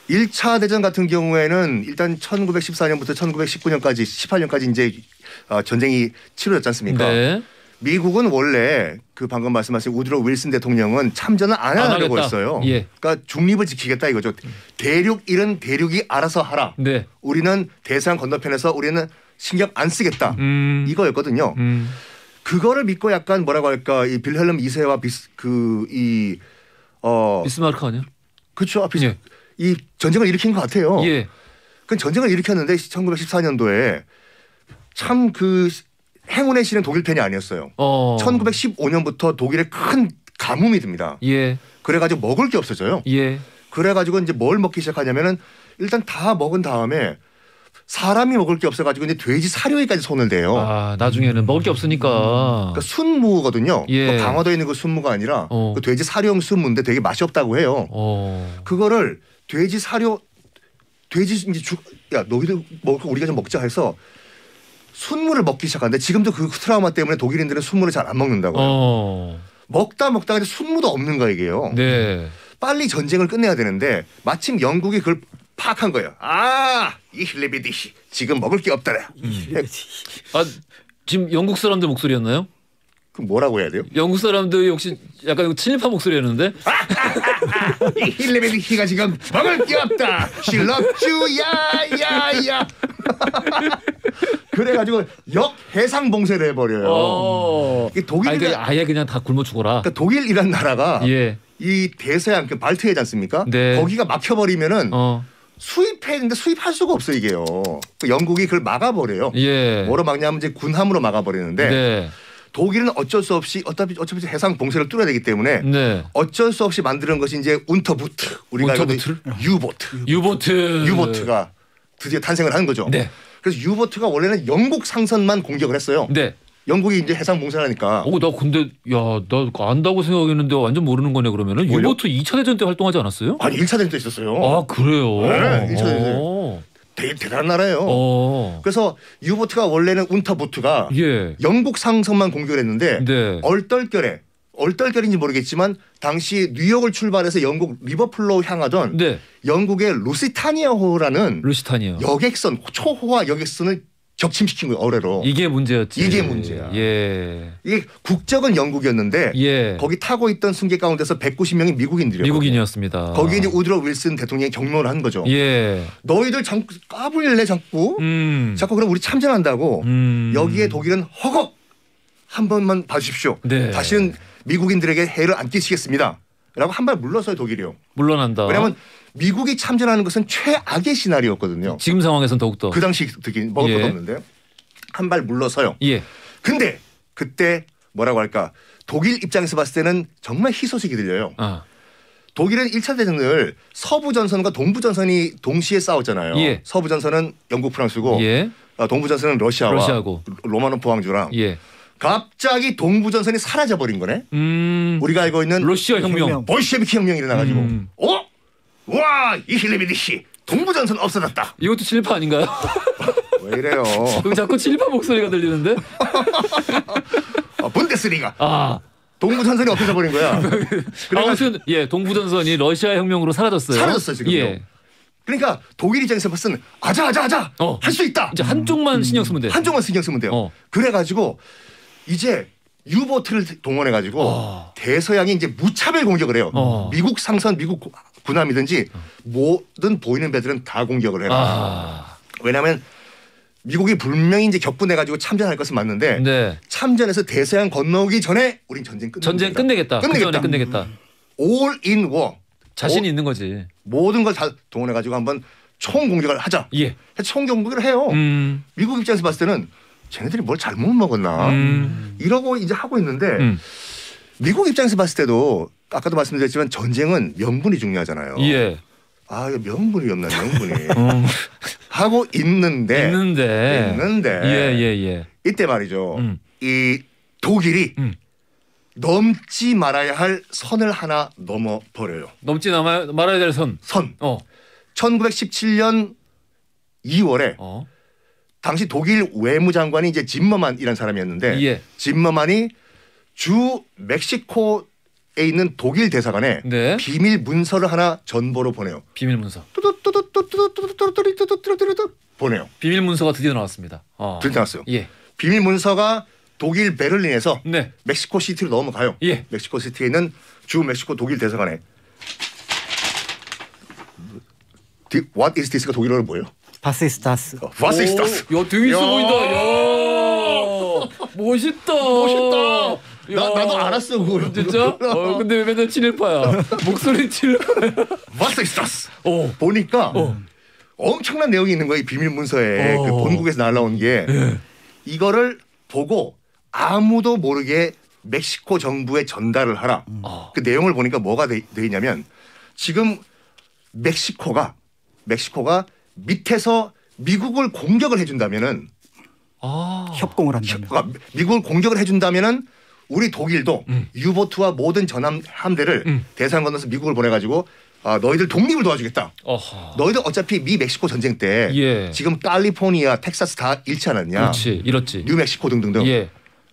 1차 대전 같은 경우에는 일단 1914년부터 1919년까지 18년까지 이제 전쟁이 치러졌지 않습니까? 네. 미국은 원래 그 방금 말씀하신 우드로 윌슨 대통령은 참전을 안 하려고 했어요. 예. 그러니까 중립을 지키겠다 이거죠. 대륙 일은 대륙이 알아서 하라. 네. 우리는 대서양 건너편에서 우리는 신경 안 쓰겠다. 이거였거든요. 그거를 믿고 약간 뭐라고 할까 이 빌헬름 2세와 비스마르크 아니야? 그렇죠. 예. 이 전쟁을 일으킨 것 같아요. 예. 그 전쟁을 일으켰는데 1914년도에 참 그 행운의 실은 독일 편이 아니었어요. 1915년부터 독일에 큰 가뭄이 듭니다. 예. 그래가지고 먹을 게 없어져요. 예. 그래가지고 이제 뭘 먹기 시작하냐면은 일단 다 먹은 다음에 사람이 먹을 게 없어가지고 이제 돼지 사료에까지 손을 대요. 아 나중에는 먹을 게 없으니까. 그러니까 순무거든요. 예. 강화도에 있는 그 순무가 아니라 그 돼지 사료용 순무인데 되게 맛이 없다고 해요. 그거를 돼지 사료 돼지 이제 야 너희들 먹을 거 우리가 좀 먹자 해서 순무를 먹기 시작하는데 지금도 그 트라우마 때문에 독일인들은 순무를 잘 안 먹는다고요. 먹다가 이제 순무도 없는 거예요 이게요. 네. 빨리 전쟁을 끝내야 되는데 마침 영국이 그걸 파악한 거예요. 이 힐레비디시 지금 먹을 게 없더라. 아 지금 영국 사람들 목소리였나요? 그럼 뭐라고 해야 돼요? 영국 사람들 혹시 약간 친일파 목소리였는데? 이 힐레비디시가 지금 먹을 게 없다. 실럽주야야야. 그래가지고 역해상 봉쇄를 해버려요. 독일이 아예 그냥 다 굶어 죽어라. 그러니까 독일이란 나라가 예. 이 대서양 그 발트해지 않습니까? 네. 거기가 막혀버리면은 수입했는데 수입할 수가 없어 이게요. 영국이 그걸 막아버려요. 예. 뭐로 막냐면 이제 군함으로 막아버리는데 네. 독일은 어쩔 수 없이 어차피 해상 봉쇄를 뚫어야 되기 때문에 네. 어쩔 수 없이 만드는 것이 이제 운터부트 우리가 유보트가 드디어 탄생을 한 거죠. 네. 그래서 유보트가 원래는 영국 상선만 공격을 했어요. 네. 영국이 이제 해상 봉쇄를 하니까. 나 근데 나 안다고 생각했는데 완전 모르는 거네 그러면은. 뭘요? 유보트 2차 대전 때 활동하지 않았어요? 아니 1차 대전 때 있었어요. 아 그래요? 네. 1차 대전. 되게 대단한 나라예요. 그래서 유보트가 원래는 운터보트가 영국 상선만 공격을 했는데 얼떨결인지 모르겠지만 당시 뉴욕을 출발해서 영국 리버풀로 향하던 영국의 루시타니아호라는 여객선 초호화 여객선을 격침시킨 거예요. 어뢰로. 이게 문제였지. 이게 문제야. 예. 이게 국적은 영국이었는데 거기 타고 있던 승객 가운데서 190명이 미국인이었습니다. 거기에 이제 우드로 윌슨 대통령이 경로를 한 거죠. 너희들 자꾸 까불래 자꾸 그럼 우리 참전한다고. 여기에 독일은 허걱 한 번만 봐주십시오. 다시는 미국인들에게 해를 안 끼치겠습니다. 라고 한 발 물러서요 독일이요. 물러난다. 왜냐하면 미국이 참전하는 것은 최악의 시나리오였거든요. 지금 상황에서는 더욱더. 그 당시 특히 먹을 것도 없는데 한 발 물러서요. 근데 그때 뭐라고 할까 독일 입장에서 봤을 때는 정말 희소식이 들려요. 독일은 1차 대전을 서부전선과 동부전선이 동시에 싸웠잖아요. 서부전선은 영국 프랑스고 동부전선은 러시아고 로마노프 왕조랑 갑자기 동부전선이 사라져버린 거네. 우리가 알고 있는 러시아 혁명. 볼셰비키 혁명이 일어나가지고 와 이 힐레비디시 동부전선 없어졌다. 이것도 친일파 아닌가요? 왜 이래요? 자꾸 친일파 목소리가 들리는데? 분데스리가. 동부전선이 없어져버린 거야. 아무튼 동부전선이 러시아 혁명으로 사라졌어요. 지금. 그러니까 독일 입장에서 봤을 때는 아자 할 수 있다. 이제 한쪽만 신경 쓰면 돼요. 한쪽만 신경 쓰면 돼요. 그래가지고 이제 유보트를 동원해가지고 대서양이 이제 무차별 공격을 해요. 미국 상선, 미국 군함이든지 모든 보이는 배들은 다 공격을 해요. 왜냐하면 미국이 분명히 이제 격분해가지고 참전할 것은 맞는데 참전해서 대서양 건너오기 전에 우린 전쟁 끝내겠다. All in war. 자신이 있는 거지. 모든 걸 다 동원해가지고 한번 총 공격을 하자. 총 공격을 해요. 미국 입장에서 봤을 때는 쟤네들이 뭘 잘못 먹었나 이러고 이제 하고 있는데 미국 입장에서 봤을 때도 아까도 말씀드렸지만 전쟁은 명분이 중요하잖아요. 명분이 없나 명분이 하고 있는데 이때 말이죠. 이 독일이 넘지 말아야 할 선을 하나 넘어버려요. 넘지 말아야 될 선. 1917년 2월에 당시 독일 외무장관이 이제 짐머만이라는 사람이었는데 짐머만이 주 멕시코에 있는 독일 대사관에 비밀 문서를 하나 전보로 보내요. 비밀 문서. 보내요. 비밀 문서가 드디어 나왔습니다. 드디어 나왔어요. 비밀 문서가 독일 베를린에서 네. 멕시코 시티로 넘어가요. 예. 멕시코 시티에 있는 주 멕시코 독일 대사관에. What is this가 독일어로 뭐예요? Was ist das? Was ist das? 야, 되게 있어 보인다. 야, 멋있다. 멋있다. 나도 알았어 그걸. 진짜? 근데 왜 맨날 친일파야? 목소리 친일파야. Was ist das? 보니까 엄청난 내용이 있는 거예요. 비밀 문서에 그 본국에서 날라온 게 이거를 보고 아무도 모르게 멕시코 정부에 전달을 하라. 그 내용을 보니까 뭐가 돼 있냐면 지금 멕시코가 밑에서 미국을 공격을 해준다면은 협공을 한다면 미국을 공격을 해준다면은 우리 독일도 유보트와 모든 전함대를 대상 건너서 미국을 보내가지고 너희들 독립을 도와주겠다. 너희들 어차피 미 멕시코 전쟁 때 지금 칼리포니아, 텍사스 다 잃지 않았냐. 그렇지, 잃었지. 뉴멕시코 등등등.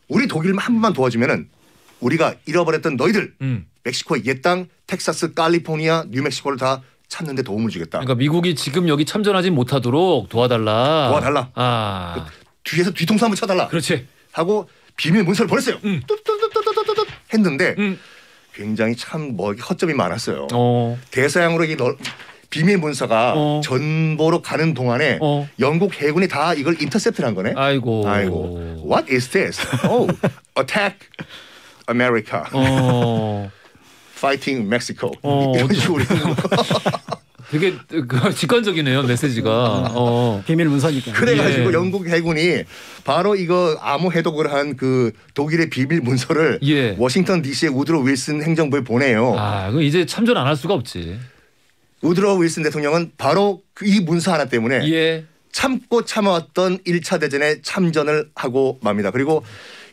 우리 독일만 한 번만 도와주면은 우리가 잃어버렸던 너희들 멕시코의 옛 땅, 텍사스, 칼리포니아, 뉴멕시코를 다 찾는 데 도움을 주겠다. 그러니까 미국이 지금 여기 참전하지 못하도록 도와달라. 그 뒤에서 뒤통수 한번 쳐달라. 그렇지. 하고 비밀 문서를 보냈어요. 했는데 굉장히 참 허점이 많았어요. 대서양으로 이 비밀 문서가 전보로 가는 동안에 영국 해군이 다 이걸 인터셉트를 한 거네. 아이고. What is this? Attack America. Fighting Mexico. 이런 식으로. 되게 직관적이네요, 메시지가. 비밀 문서니까. 그래가지고 영국 해군이 바로 이거 암호 해독을 한 그 독일의 비밀 문서를 워싱턴 DC의 우드로 윌슨 행정부에 보내요. 그럼 이제 참전 안 할 수가 없지. 우드로 윌슨 대통령은 바로 이 문서 하나 때문에 참고 참아왔던 1차 대전에 참전을 하고 맙니다. 그리고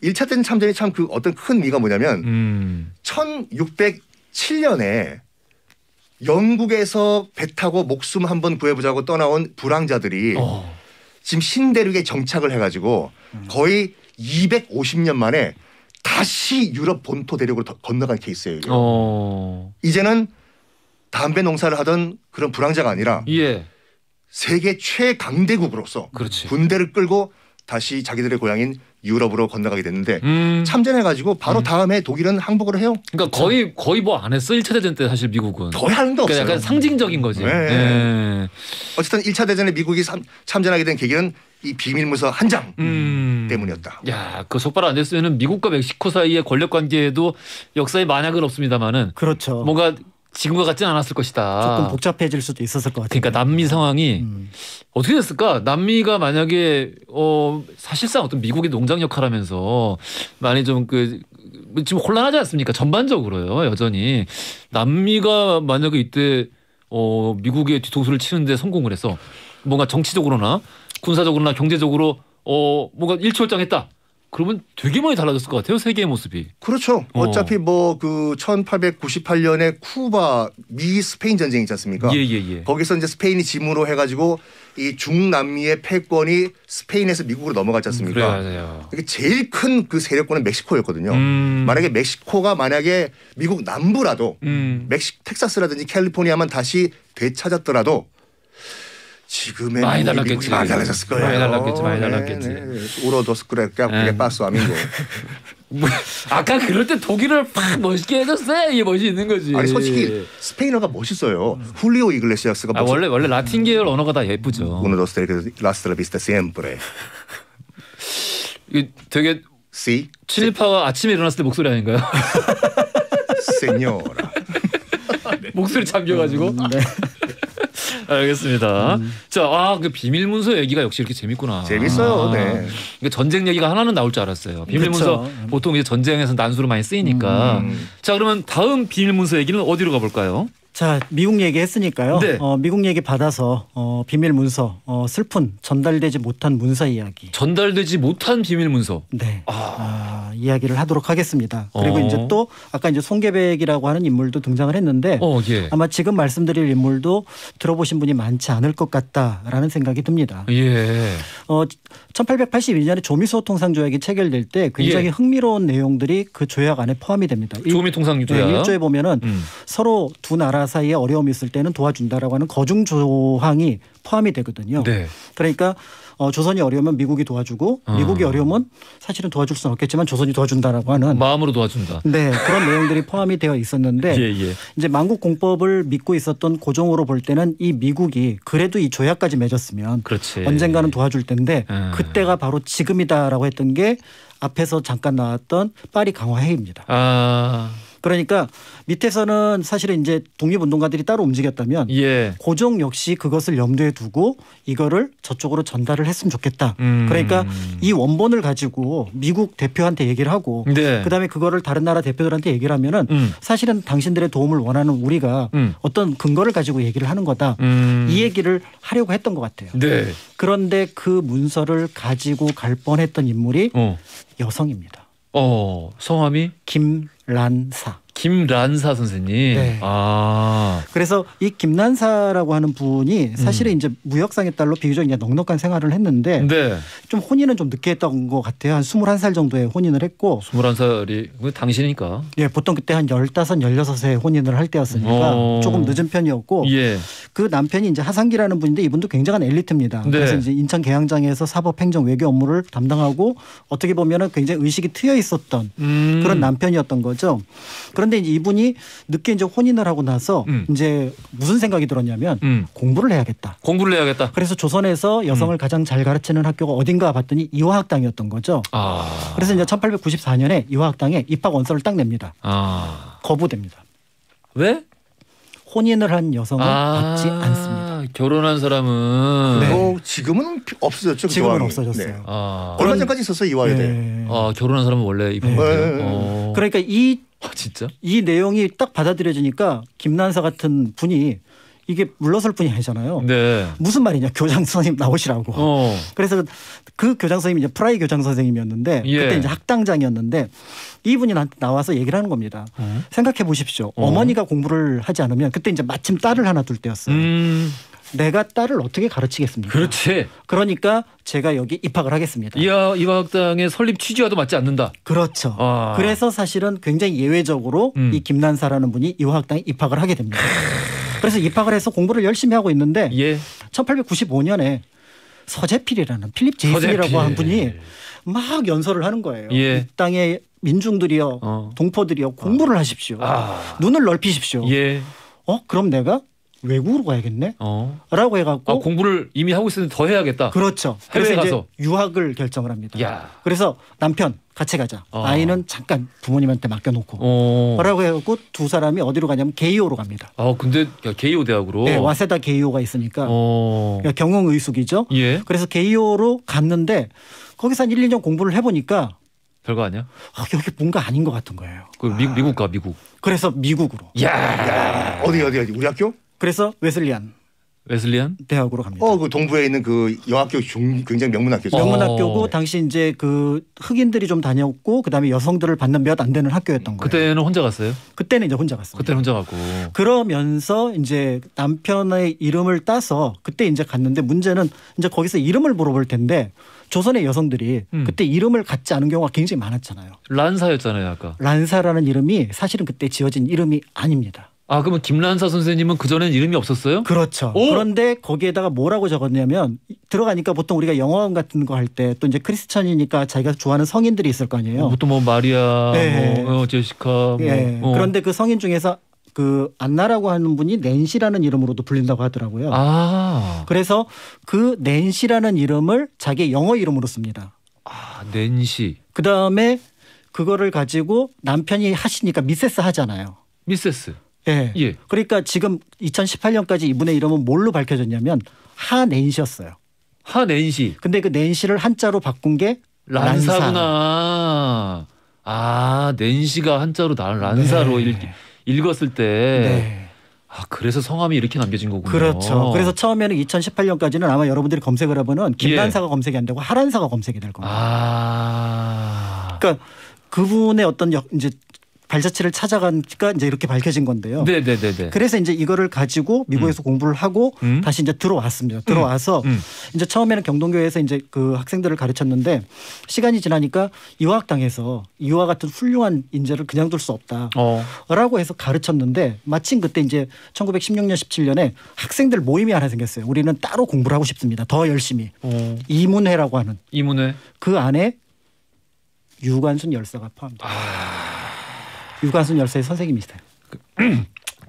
1차 대전 참전이 참 그 어떤 큰 의미가 뭐냐면 1607년에 영국에서 배 타고 목숨 한번 구해보자고 떠나온 불황자들이 지금 신대륙에 정착을 해가지고 거의 250년 만에 다시 유럽 본토 대륙으로 건너간 케이스예요. 이제는 담배 농사를 하던 그런 불황자가 아니라 세계 최강대국으로서 군대를 끌고 다시 자기들의 고향인 유럽으로 건너가게 됐는데 참전해가지고 바로 다음에 독일은 항복을 해요. 그러니까 거의 뭐 안 했어. 1차 대전 때 사실 미국은. 거의 하는 게 없어요. 그러니까 약간 상징적인 거지. 어쨌든 1차 대전에 미국이 참전하게 된 계기는 이 비밀문서 한 장 때문이었다. 야, 그 속발 안 됐으면 미국과 멕시코 사이의 권력 관계에도 역사에 만약은 없습니다만은. 그렇죠. 뭔가 지금과 같진 않았을 것이다. 조금 복잡해질 수도 있었을 것 같아요. 그러니까 남미 상황이 어떻게 됐을까? 남미가 만약에 사실상 어떤 미국의 농장 역할을 하면서 많이 좀 지금 혼란하지 않습니까? 전반적으로요. 여전히 남미가 만약에 이때 미국의 뒤통수를 치는데 성공을 해서 뭔가 정치적으로나 군사적으로나 경제적으로 뭔가 일취월장했다. 그러면 되게 많이 달라졌을 것 같아요. 세계의 모습이. 그렇죠. 어차피 뭐 그 1898년에 쿠바 미 스페인 전쟁이 있지 않습니까? 거기서 이제 스페인이 짐으로 해가지고 이 중남미의 패권이 스페인에서 미국으로 넘어갔지 않습니까? 맞아요. 이게 제일 큰 그 세력권은 멕시코였거든요. 만약에 멕시코가 미국 남부라도 텍사스라든지 캘리포니아만 다시 되찾았더라도 지금의 많이 달랐겠지. 많이 달라졌을 거예요. 많이 달랐겠지. 우로도스 그게 빠스 아민고. 아까 그럴 때 독일을 팍 멋있게 해줬어요. 이게 멋이 있는 거지. 아니 솔직히 스페인어가 멋있어요. 훌리오 이글레시아스가 원래 라틴 계열 언어가 다 예쁘죠. 우노도스 라스트라 비스타 시엠프레. 되게 친일파가 아침에 일어났을 때 목소리 아닌가요? 세뇨라. 목소리 잠겨가지고. 알겠습니다. 자, 그 비밀문서 얘기가 역시 이렇게 재밌구나. 재밌어요. 네. 전쟁 얘기가 하나는 나올 줄 알았어요. 비밀문서 그렇죠. 보통 이제 전쟁에서 난수로 많이 쓰이니까. 자, 그러면 다음 비밀문서 얘기는 어디로 가볼까요? 자, 미국 얘기했으니까요. 네. 미국 얘기 받아서 비밀 문서, 슬픈 전달되지 못한 문서 이야기. 전달되지 못한 비밀 문서. 네. 이야기를 하도록 하겠습니다. 그리고 이제 또 아까 이제 송계백이라고 하는 인물도 등장을 했는데 아마 지금 말씀드릴 인물도 들어보신 분이 많지 않을 것 같다라는 생각이 듭니다. 1882년에 조미소 통상 조약이 체결될 때 굉장히 흥미로운 내용들이 그 조약 안에 포함이 됩니다. 조미 통상 조약. 1조에 보면은 서로 두 나라 사이에 어려움이 있을 때는 도와준다라고 하는 거중 조항이 포함이 되거든요. 네. 그러니까 조선이 어려우면 미국이 도와주고 미국이 어려우면 사실은 도와줄 수는 없겠지만 조선이 도와준다라고 하는 마음으로 도와준다. 네, 그런 내용들이 포함이 되어 있었는데 이제 만국 공법을 믿고 있었던 고종으로 볼 때는 이 미국이 그래도 이 조약까지 맺었으면 언젠가는 도와줄 텐데 그때가 바로 지금이다라고 했던 게 앞에서 잠깐 나왔던 파리 강화 회의입니다. 그러니까 밑에서는 사실은 이제 독립운동가들이 따로 움직였다면 예. 고종 역시 그것을 염두에 두고 이거를 저쪽으로 전달을 했으면 좋겠다. 그러니까 이 원본을 가지고 미국 대표한테 얘기를 하고 네. 그다음에 그거를 다른 나라 대표들한테 얘기를 하면은 사실은 당신들의 도움을 원하는 우리가 어떤 근거를 가지고 얘기를 하는 거다. 이 얘기를 하려고 했던 것 같아요. 네. 그런데 그 문서를 가지고 갈 뻔했던 인물이 여성입니다. 성함이 김란사. 김란사 선생님. 네. 그래서 이 김란사라고 하는 분이 사실은 이제 무역상에 따라 비교적 이제 넉넉한 생활을 했는데 네. 좀 혼인은 좀 늦게 했던 것 같아요. 한 21살 정도에 혼인을 했고. 21살이 당신이니까. 예, 보통 그때 한 15, 16에 혼인을 할 때였으니까 조금 늦은 편이었고. 예. 그 남편이 이제 하상기라는 분인데 이분도 굉장한 엘리트입니다. 네. 그래서 이제 인천 계양장에서 사법, 행정, 외교 업무를 담당하고 어떻게 보면은 굉장히 의식이 트여 있었던 그런 남편이었던 거죠. 그런데 이제 이분이 늦게 이제 혼인을 하고 나서 이제 무슨 생각이 들었냐면 공부를 해야겠다. 공부를 해야겠다. 그래서 조선에서 여성을 가장 잘 가르치는 학교가 어딘가 봤더니 이화학당이었던 거죠. 그래서 이제 1894년에 이화학당에 입학 원서를 딱 냅니다. 거부됩니다. 왜? 혼인을 한 여성은 받지 않습니다. 결혼한 사람은 네. 지금은 없어졌죠. 지금은 없어졌어요. 네. 얼마 전까지 있었어요 이화여대. 네. 결혼한 사람은 원래 입학해요. 그러니까 진짜? 이 내용이 딱 받아들여지니까 김난사 같은 분이 이게 물러설 분이 아니잖아요. 네. 무슨 말이냐 교장 선생님 나오시라고. 그래서 그 교장 선생님이 이제 프라이 교장 선생님이었는데 예. 그때 이제 학당장이었는데 이분이 나와서 얘기를 하는 겁니다. 생각해 보십시오. 어머니가 공부를 하지 않으면 그때 이제 마침 딸을 하나 둘 때였어요. 내가 딸을 어떻게 가르치겠습니까? 그렇지. 그러니까 제가 여기 입학을 하겠습니다. 이화학당의 설립 취지와도 맞지 않는다. 그렇죠. 그래서 사실은 굉장히 예외적으로 이 김난사라는 분이 이화학당에 입학을 하게 됩니다. 그래서 입학을 해서 공부를 열심히 하고 있는데 1895년에 서재필이라는 필립 제이슨이라고 하는 분이 막 연설을 하는 거예요. 이 땅의 민중들이여 동포들이여 공부를 하십시오. 눈을 넓히십시오. 그럼 내가 외국으로 가야겠네? 라고 해갖고 공부를 이미 하고 있었는데 더 해야겠다. 그렇죠. 그래서 이제 유학을 결정을 합니다. 그래서 남편 같이 가자. 아이는 잠깐 부모님한테 맡겨놓고 라고 해갖고 두 사람이 어디로 가냐면 게이오로 갑니다. 근데 게이오 대학으로? 네. 와세다 게이오가 있으니까 경영의숙이죠. 그래서 게이오로 갔는데 거기서 한 1, 2년 공부를 해보니까 별거 아니야? 여기 뭔가 아닌 것 같은 거예요. 미국 가 미국. 그래서 미국으로. 어디 우리 학교? 그래서 웨슬리안 대학으로 갑니다. 그 동부에 있는 그 여학교 굉장히 명문 학교죠. 명문 학교고 당시 이제 그 흑인들이 좀 다녔고 그다음에 여성들을 받는 몇 안 되는 학교였던 거예요. 그때는 혼자 갔어요? 그때는 이제 혼자 갔습니다. 그때는 혼자 갔고. 그러면서 이제 남편의 이름을 따서 그때 이제 갔는데 문제는 이제 거기서 이름을 물어볼 텐데 조선의 여성들이 그때 이름을 갖지 않은 경우가 굉장히 많았잖아요. 란사였잖아요, 아까. 란사라는 이름이 사실은 그때 지어진 이름이 아닙니다. 그러면 김란사 선생님은 그전엔 이름이 없었어요? 그렇죠. 그런데 거기에다가 뭐라고 적었냐면 들어가니까 보통 우리가 영어원 같은 거 할 때 또 이제 크리스천이니까 자기가 좋아하는 성인들이 있을 거 아니에요. 보통 마리아, 제시카. 그런데 그 성인 중에서 그 안나라고 하는 분이 낸시라는 이름으로도 불린다고 하더라고요. 그래서 그 낸시라는 이름을 자기 영어 이름으로 씁니다. 낸시. 그다음에 그거를 가지고 남편이 하시니까 미세스 하잖아요. 미세스. 예. 그러니까 지금 2018년까지 이분의 이름은 뭘로 밝혀졌냐면 하낸시였어요. 하낸시. 근데 그 낸시를 한자로 바꾼 게 란사구나. 낸시가 한자로 란사로 읽었을 때. 그래서 성함이 이렇게 남겨진 거군요. 그렇죠. 그래서 처음에는 2018년까지는 아마 여러분들이 검색을 해보면 김란사가 검색이 안 되고 하란사가 검색이 될 겁니다. 그러니까 그분의 어떤 이제 발자취를 찾아가니까 이제 이렇게 밝혀진 건데요. 네네네. 그래서 이제 이거를 가지고 미국에서 공부를 하고 다시 이제 들어왔습니다. 들어와서 이제 처음에는 경동교회에서 이제 그 학생들을 가르쳤는데 시간이 지나니까 이화학당에서 이와 같은 훌륭한 인재를 그냥 둘 수 없다라고 해서 가르쳤는데 마침 그때 이제 1916년 17년에 학생들 모임이 하나 생겼어요. 우리는 따로 공부를 하고 싶습니다. 더 열심히. 이문회라고 하는. 이문회. 그 안에 유관순 열사가 포함됩니다. 유관순 열사의 선생님이시다.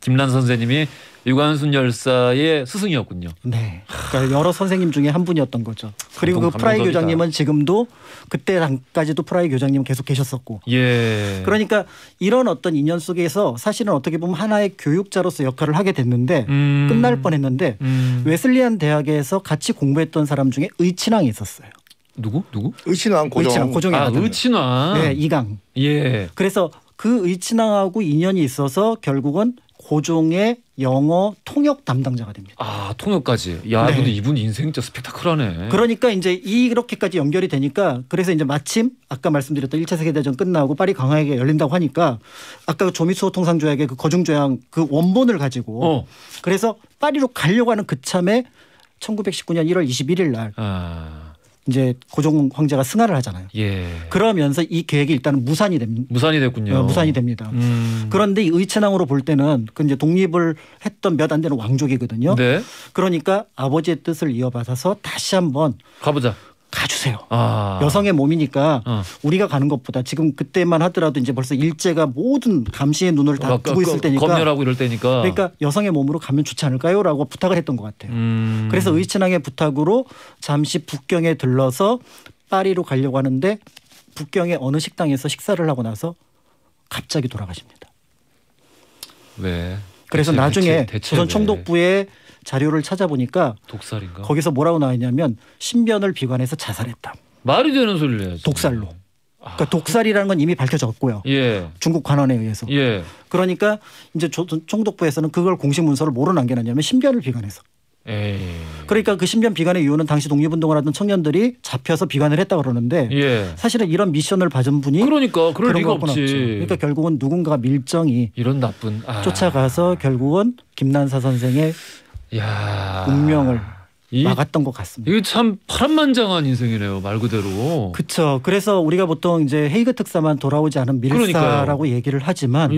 김난 선생님이 유관순 열사의 스승이었군요. 네. 그러니까 여러 선생님 중에 한 분이었던 거죠. 그리고 그 프라이 교장님은 지금도 그때 당까지도 프라이 교장님 계속 계셨었고. 예. 그러니까 이런 어떤 인연 속에서 사실은 어떻게 보면 하나의 교육자로서 역할을 하게 됐는데 끝날 뻔했는데 웨슬리안 대학에서 같이 공부했던 사람 중에 의친왕이 있었어요. 누구? 의친왕 고종. 고종의 아들. 의친왕. 네, 이강. 예. 그래서 그 의친왕하고 인연이 있어서 결국은 고종의 영어 통역 담당자가 됩니다. 아, 통역까지. 야, 근데 이분 인생 진짜 스펙타클하네. 그러니까 이제 이렇게까지 연결이 되니까 그래서 이제 마침 아까 말씀드렸던 1차 세계대전 끝나고 파리 강화회가 열린다고 하니까 아까 조미수호 통상조약의 그 거중조약 그 원본을 가지고 그래서 파리로 가려고 하는 그 참에 1919년 1월 21일 날 이제 고종 황제가 승하를 하잖아요. 예. 그러면서 이 계획이 일단은 무산이 됩니다. 무산이 됐군요. 무산이 됩니다. 그런데 이 의친왕으로 볼 때는 그 이제 독립을 했던 몇 안 되는 왕족이거든요. 네. 그러니까 아버지의 뜻을 이어받아서 다시 한번 가주세요. 여성의 몸이니까 우리가 가는 것보다 지금 그때만 하더라도 이제 벌써 일제가 모든 감시의 눈을 다 두고 있을 때니까 검열하고 이럴 때니까 그러니까 여성의 몸으로 가면 좋지 않을까요라고 부탁을 했던 것 같아요. 그래서 의친왕의 부탁으로 잠시 북경에 들러서 파리로 가려고 하는데 북경의 어느 식당에서 식사를 하고 나서 갑자기 돌아가십니다. 왜? 그래서 나중에 조선 총독부의 자료를 찾아보니까 독살인가? 거기서 뭐라고 나와 있냐면 신변을 비관해서 자살했다. 말이 되는 소리를 해야지. 독살로. 그러니까 독살이라는 건 이미 밝혀졌고요. 예. 중국 관원에 의해서. 예. 그러니까 이제 총독부에서는 그걸 공식 문서를 뭐로 남겨놨냐면 신변을 비관해서. 그러니까 그 신변 비관의 이유는 당시 독립운동을 하던 청년들이 잡혀서 비관을 했다 그러는데 사실은 이런 미션을 받은 분이 그러니까 그럴 리가 없지. 그러니까 결국은 누군가 밀정이 이런 나쁜 쫓아가서 결국은 김난사 선생의 운명을 막았던 것 같습니다. 이게 참 파란만장한 인생이네요, 말 그대로. 그렇죠. 그래서 우리가 보통 이제 헤이그 특사만 돌아오지 않은 밀사라고 얘기를 하지만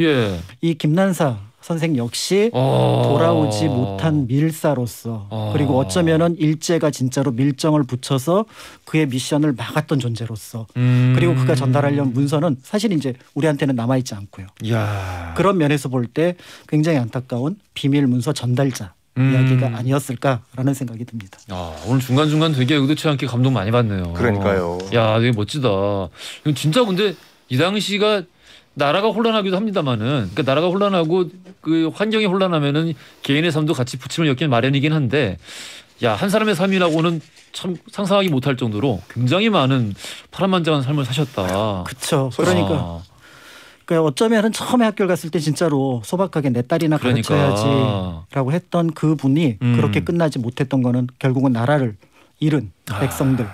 이 김난사 선생 역시 돌아오지 못한 밀사로서 그리고 어쩌면은 일제가 진짜로 밀정을 붙여서 그의 미션을 막았던 존재로서 그리고 그가 전달하려는 문서는 사실 이제 우리한테는 남아있지 않고요. 그런 면에서 볼 때 굉장히 안타까운 비밀 문서 전달자 이야기가 아니었을까라는 생각이 듭니다. 오늘 중간중간 되게 의도치 않게 감동 많이 받네요. 그러니까요. 야, 되게 멋지다. 진짜 근데 이 당시가 나라가 혼란하기도 합니다만은, 그러니까 나라가 혼란하고 그 환경이 혼란하면은 개인의 삶도 같이 부침을 엮이는 마련이긴 한데, 한 사람의 삶이라고는 참 상상하기 못할 정도로 굉장히 많은 파란만장한 삶을 사셨다. 그렇죠. 그러니까 어쩌면은 처음에 학교를 갔을 때 진짜로 소박하게 내 딸이나 가르쳐야지라고 했던 그 분이 그렇게 끝나지 못했던 거는 결국은 나라를 잃은 백성들.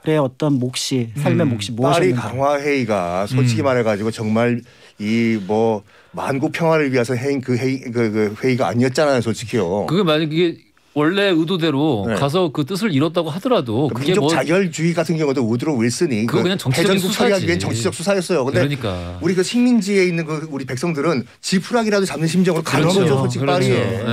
의 어떤 몫이 삶의 몫이 무엇이었는가. 파리 강화회의가 솔직히 말해가지고 정말 이 뭐 만국 평화를 위해서 해인 그 회의가 아니었잖아요, 솔직히요. 그게 만약에 원래 의도대로 가서 그 뜻을 이뤘다고 하더라도 그게 민족 자결주의 같은 경우도 우드로 윌슨이 그거 그냥 정치적 수사지. 처리하기 위한 정치적 수사였어요. 근데 그러니까 우리 그 식민지에 있는 그 우리 백성들은 지푸라기라도 잡는 심정으로 가는 거죠, 솔직히 파리에.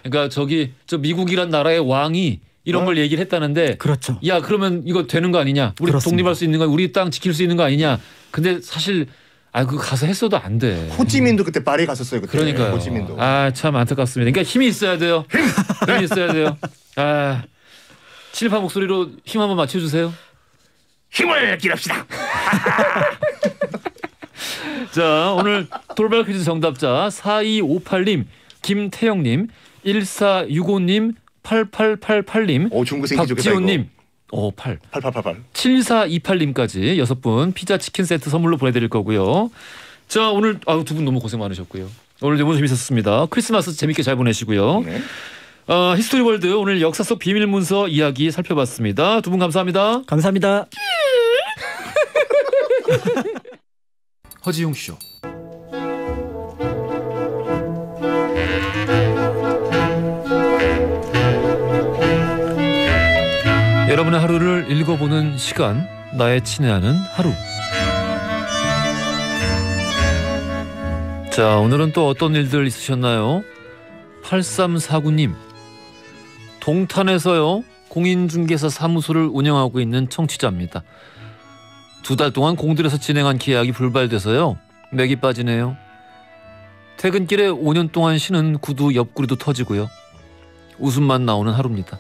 그러니까 저 미국이란 나라의 왕이 이런 걸 얘기를 했다는데 그러면 이거 되는 거 아니냐. 우리 독립할 수 있는 거 우리 땅 지킬 수 있는 거 아니냐. 근데 사실 그거 가서 했어도 안 돼. 호찌민도 그때 파리에 갔었어요. 그때. 그러니까요. 호찌민도. 참 안타깝습니다. 그러니까 힘이 있어야 돼요. 힘이 있어야 돼요. 친일파 목소리로 힘 한번 맞춰주세요. 힘을 기릅시다. 자, 오늘 돌발 퀴즈 정답자 4258님, 김태영님, 1465님, 8888님, 박지호님, 888 7428님까지 6분 피자 치킨 세트 선물로 보내드릴 거고요. 자, 오늘 두 분 너무 고생 많으셨고요. 오늘 너무 재밌었습니다. 크리스마스 재밌게 잘 보내시고요. 히스토리 월드 오늘 역사 속 비밀 문서 이야기 살펴봤습니다. 두 분 감사합니다. 감사합니다. 허지용 쇼. 여러분의 하루를 읽어보는 시간, 나의 친애하는 하루. 자, 오늘은 또 어떤 일들 있으셨나요? 8349님, 동탄에서요 공인중개사 사무소를 운영하고 있는 청취자입니다. 2달 동안 공들여서 진행한 계약이 불발돼서요 맥이 빠지네요. 퇴근길에 5년 동안 신은 구두 옆구리도 터지고요. 웃음만 나오는 하루입니다.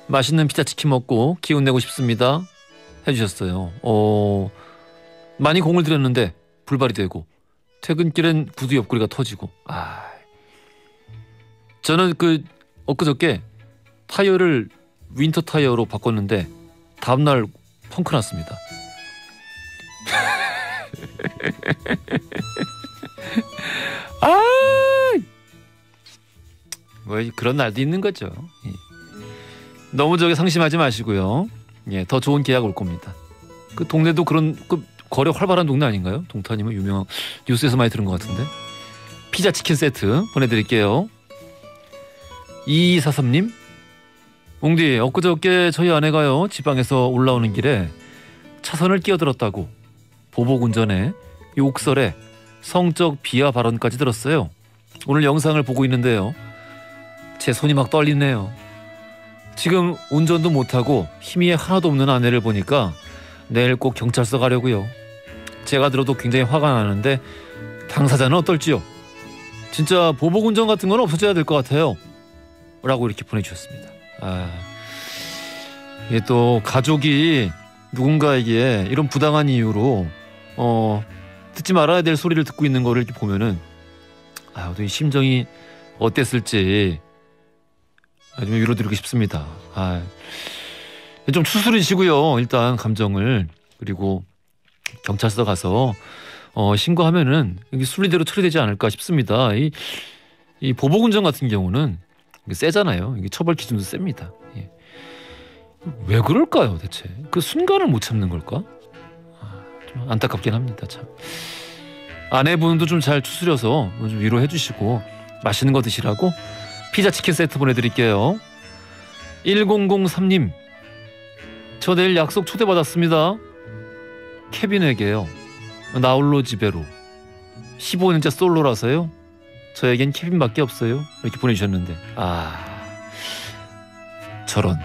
맛있는 피자 치킨 먹고 기운 내고 싶습니다. 해주셨어요. 많이 공을 들였는데 불발이 되고 퇴근길엔 구두 옆구리가 터지고. 저는 엊그저께 타이어를 윈터 타이어로 바꿨는데 다음날 펑크 났습니다. 뭐 그런 날도 있는 거죠. 너무 상심하지 마시고요. 더 좋은 계약 올 겁니다. 그 동네도 그런 거래 활발한 동네 아닌가요? 동탄이면 유명한, 뉴스에서 많이 들은 것 같은데. 피자 치킨 세트 보내드릴게요. 2243님, 웅디, 엊그저께 저희 아내가요 지방에서 올라오는 길에 차선을 끼어들었다고 보복 운전에 욕설에 성적 비하 발언까지 들었어요. 오늘 영상을 보고 있는데요, 제 손이 막 떨리네요. 지금 운전도 못하고 힘이 하나도 없는 아내를 보니까 내일 꼭 경찰서 가려고요. 제가 들어도 굉장히 화가 나는데 당사자는 어떨지요? 진짜 보복 운전 같은 건 없어져야 될 것 같아요. 라고 이렇게 보내주셨습니다. 이게 또 가족이 누군가에게 이런 부당한 이유로 듣지 말아야 될 소리를 듣고 있는 거를 이렇게 보면은 이 심정이 어땠을지 좀 위로드리고 싶습니다. 좀 추스리시고요. 일단 감정을. 그리고 경찰서 가서 신고하면은 순리대로 처리되지 않을까 싶습니다. 이 보복운전 같은 경우는 세잖아요. 이게 처벌 기준도 셉니다. 왜 그럴까요, 대체? 그 순간을 못 참는 걸까? 좀 안타깝긴 합니다, 참. 아내분도 좀 잘 추스려서 좀 위로해 주시고 맛있는 거 드시라고 피자 치킨 세트 보내드릴게요. 1003님, 저 내일 약속 초대받았습니다. 케빈에게요. 나홀로 집에로. 15년째 솔로라서요. 저에겐 케빈밖에 없어요. 이렇게 보내주셨는데 저런.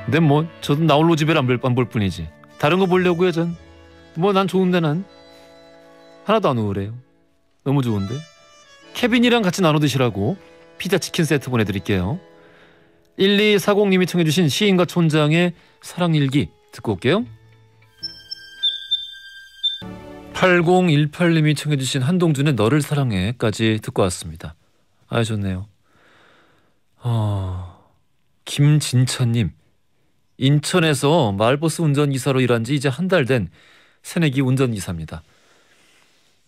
근데 뭐 저도 나홀로 집에를 안 볼 뿐이지 다른 거 보려고요. 전 뭐 난 좋은데, 난 하나도 안 우울해요. 너무 좋은데. 케빈이랑 같이 나눠 드시라고 피자 치킨 세트 보내드릴게요. 1240님이 청해주신 시인과 촌장의 사랑일기 듣고 올게요. 8018님이 청해주신 한동준의 너를 사랑해까지 듣고 왔습니다. 좋네요. 김진천님, 인천에서 마을버스 운전기사로 일한 지 이제 한 달 된 새내기 운전기사입니다.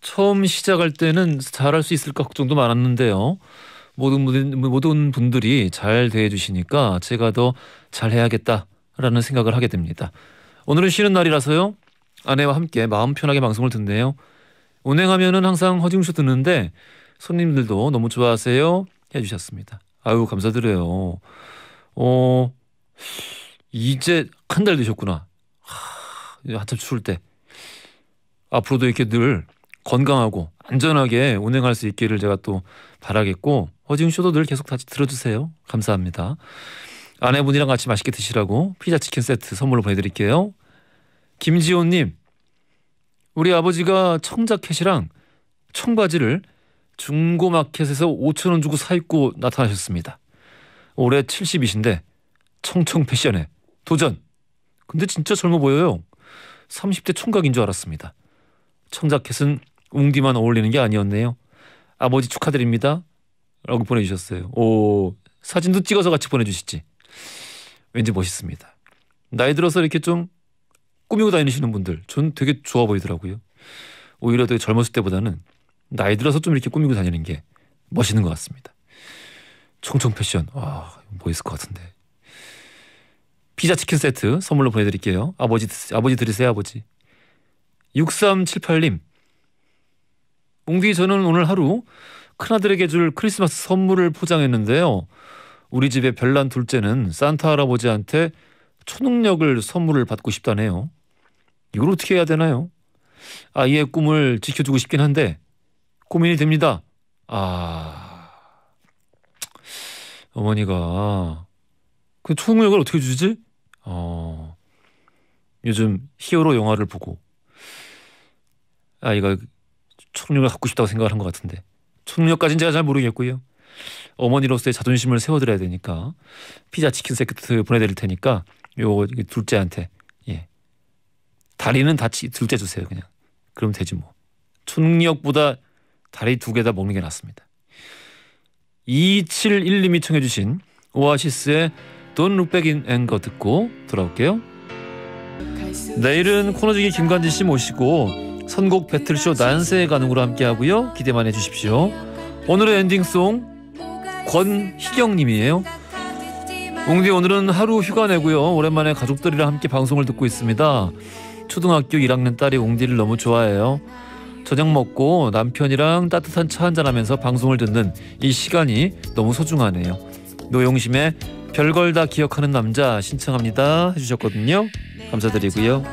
처음 시작할 때는 잘할 수 있을까 걱정도 많았는데요. 모든 분들이 잘 대해주시니까 제가 더 잘해야겠다라는 생각을 하게 됩니다. 오늘은 쉬는 날이라서요, 아내와 함께 마음 편하게 방송을 듣네요. 운행하면은 항상 허징쇼 듣는데 손님들도 너무 좋아하세요 해주셨습니다. 감사드려요. 이제 한 달 되셨구나. 한참 추울 때. 앞으로도 이렇게 늘 건강하고 안전하게 운행할 수 있기를 제가 또 바라겠고, 허징쇼도 늘 계속 다시 들어주세요. 감사합니다. 아내분이랑 같이 맛있게 드시라고 피자 치킨 세트 선물로 보내드릴게요. 김지호님, 우리 아버지가 청자켓이랑 청바지를 중고마켓에서 5,000원 주고 사입고 나타나셨습니다. 올해 70이신데 청청 패션에 도전. 근데 진짜 젊어 보여요. 30대 총각인 줄 알았습니다. 청자켓은 웅디만 어울리는 게 아니었네요. 아버지 축하드립니다. 라고 보내주셨어요. 사진도 찍어서 같이 보내주시지. 왠지 멋있습니다. 나이 들어서 이렇게 좀 꾸미고 다니시는 분들, 전 되게 좋아 보이더라고요. 오히려 되게 젊었을 때보다는 나이 들어서 좀 이렇게 꾸미고 다니는 게 멋있는 것 같습니다. 청청 패션, 멋있을 것 같은데. 피자 치킨 세트 선물로 보내드릴게요. 아버지 드리세요, 아버지. 6378님, 웅디, 저는 오늘 하루 큰아들에게 줄 크리스마스 선물을 포장했는데요. 우리 집의 별난 둘째는 산타 할아버지한테 초능력을 선물을 받고 싶다네요. 이걸 어떻게 해야 되나요? 아이의 꿈을 지켜주고 싶긴 한데 고민이 됩니다. 어머니가 그 초능력을 어떻게 주지? 요즘 히어로 영화를 보고 아이가 초능력을 갖고 싶다고 생각을 한 것 같은데 초능력까지는 제가 잘 모르겠고요. 어머니로서의 자존심을 세워드려야 되니까 피자 치킨 세트 보내드릴 테니까 요거 둘째한테 다리는 둘째 주세요. 그냥 그럼 되지 뭐. 초능력보다 다리 2개 다 먹는 게 낫습니다. 2712님이 청해 주신 오아시스의 Don't Look Back in Anger 듣고 돌아올게요. 내일은 코너지기 김관진 씨 모시고 선곡 배틀쇼 난세의 가능으로 함께하고요. 기대만 해주십시오. 오늘의 엔딩송 권희경님이에요. 웅디 오늘은 하루 휴가 내고요. 오랜만에 가족들이랑 함께 방송을 듣고 있습니다. 초등학교 1학년 딸이 웅디를 너무 좋아해요. 저녁 먹고 남편이랑 따뜻한 차 한잔하면서 방송을 듣는 이 시간이 너무 소중하네요. 노용심의 별걸 다 기억하는 남자 신청합니다 해주셨거든요. 감사드리고요.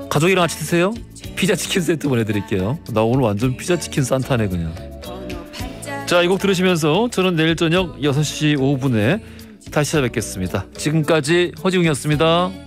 가족이랑 같이 드세요. 피자 치킨 세트 보내드릴게요. 나 오늘 완전 피자 치킨 산타네 그냥. 자, 이 곡 들으시면서 저는 내일 저녁 6시 5분에 다시 찾아뵙겠습니다. 지금까지 허지웅이었습니다.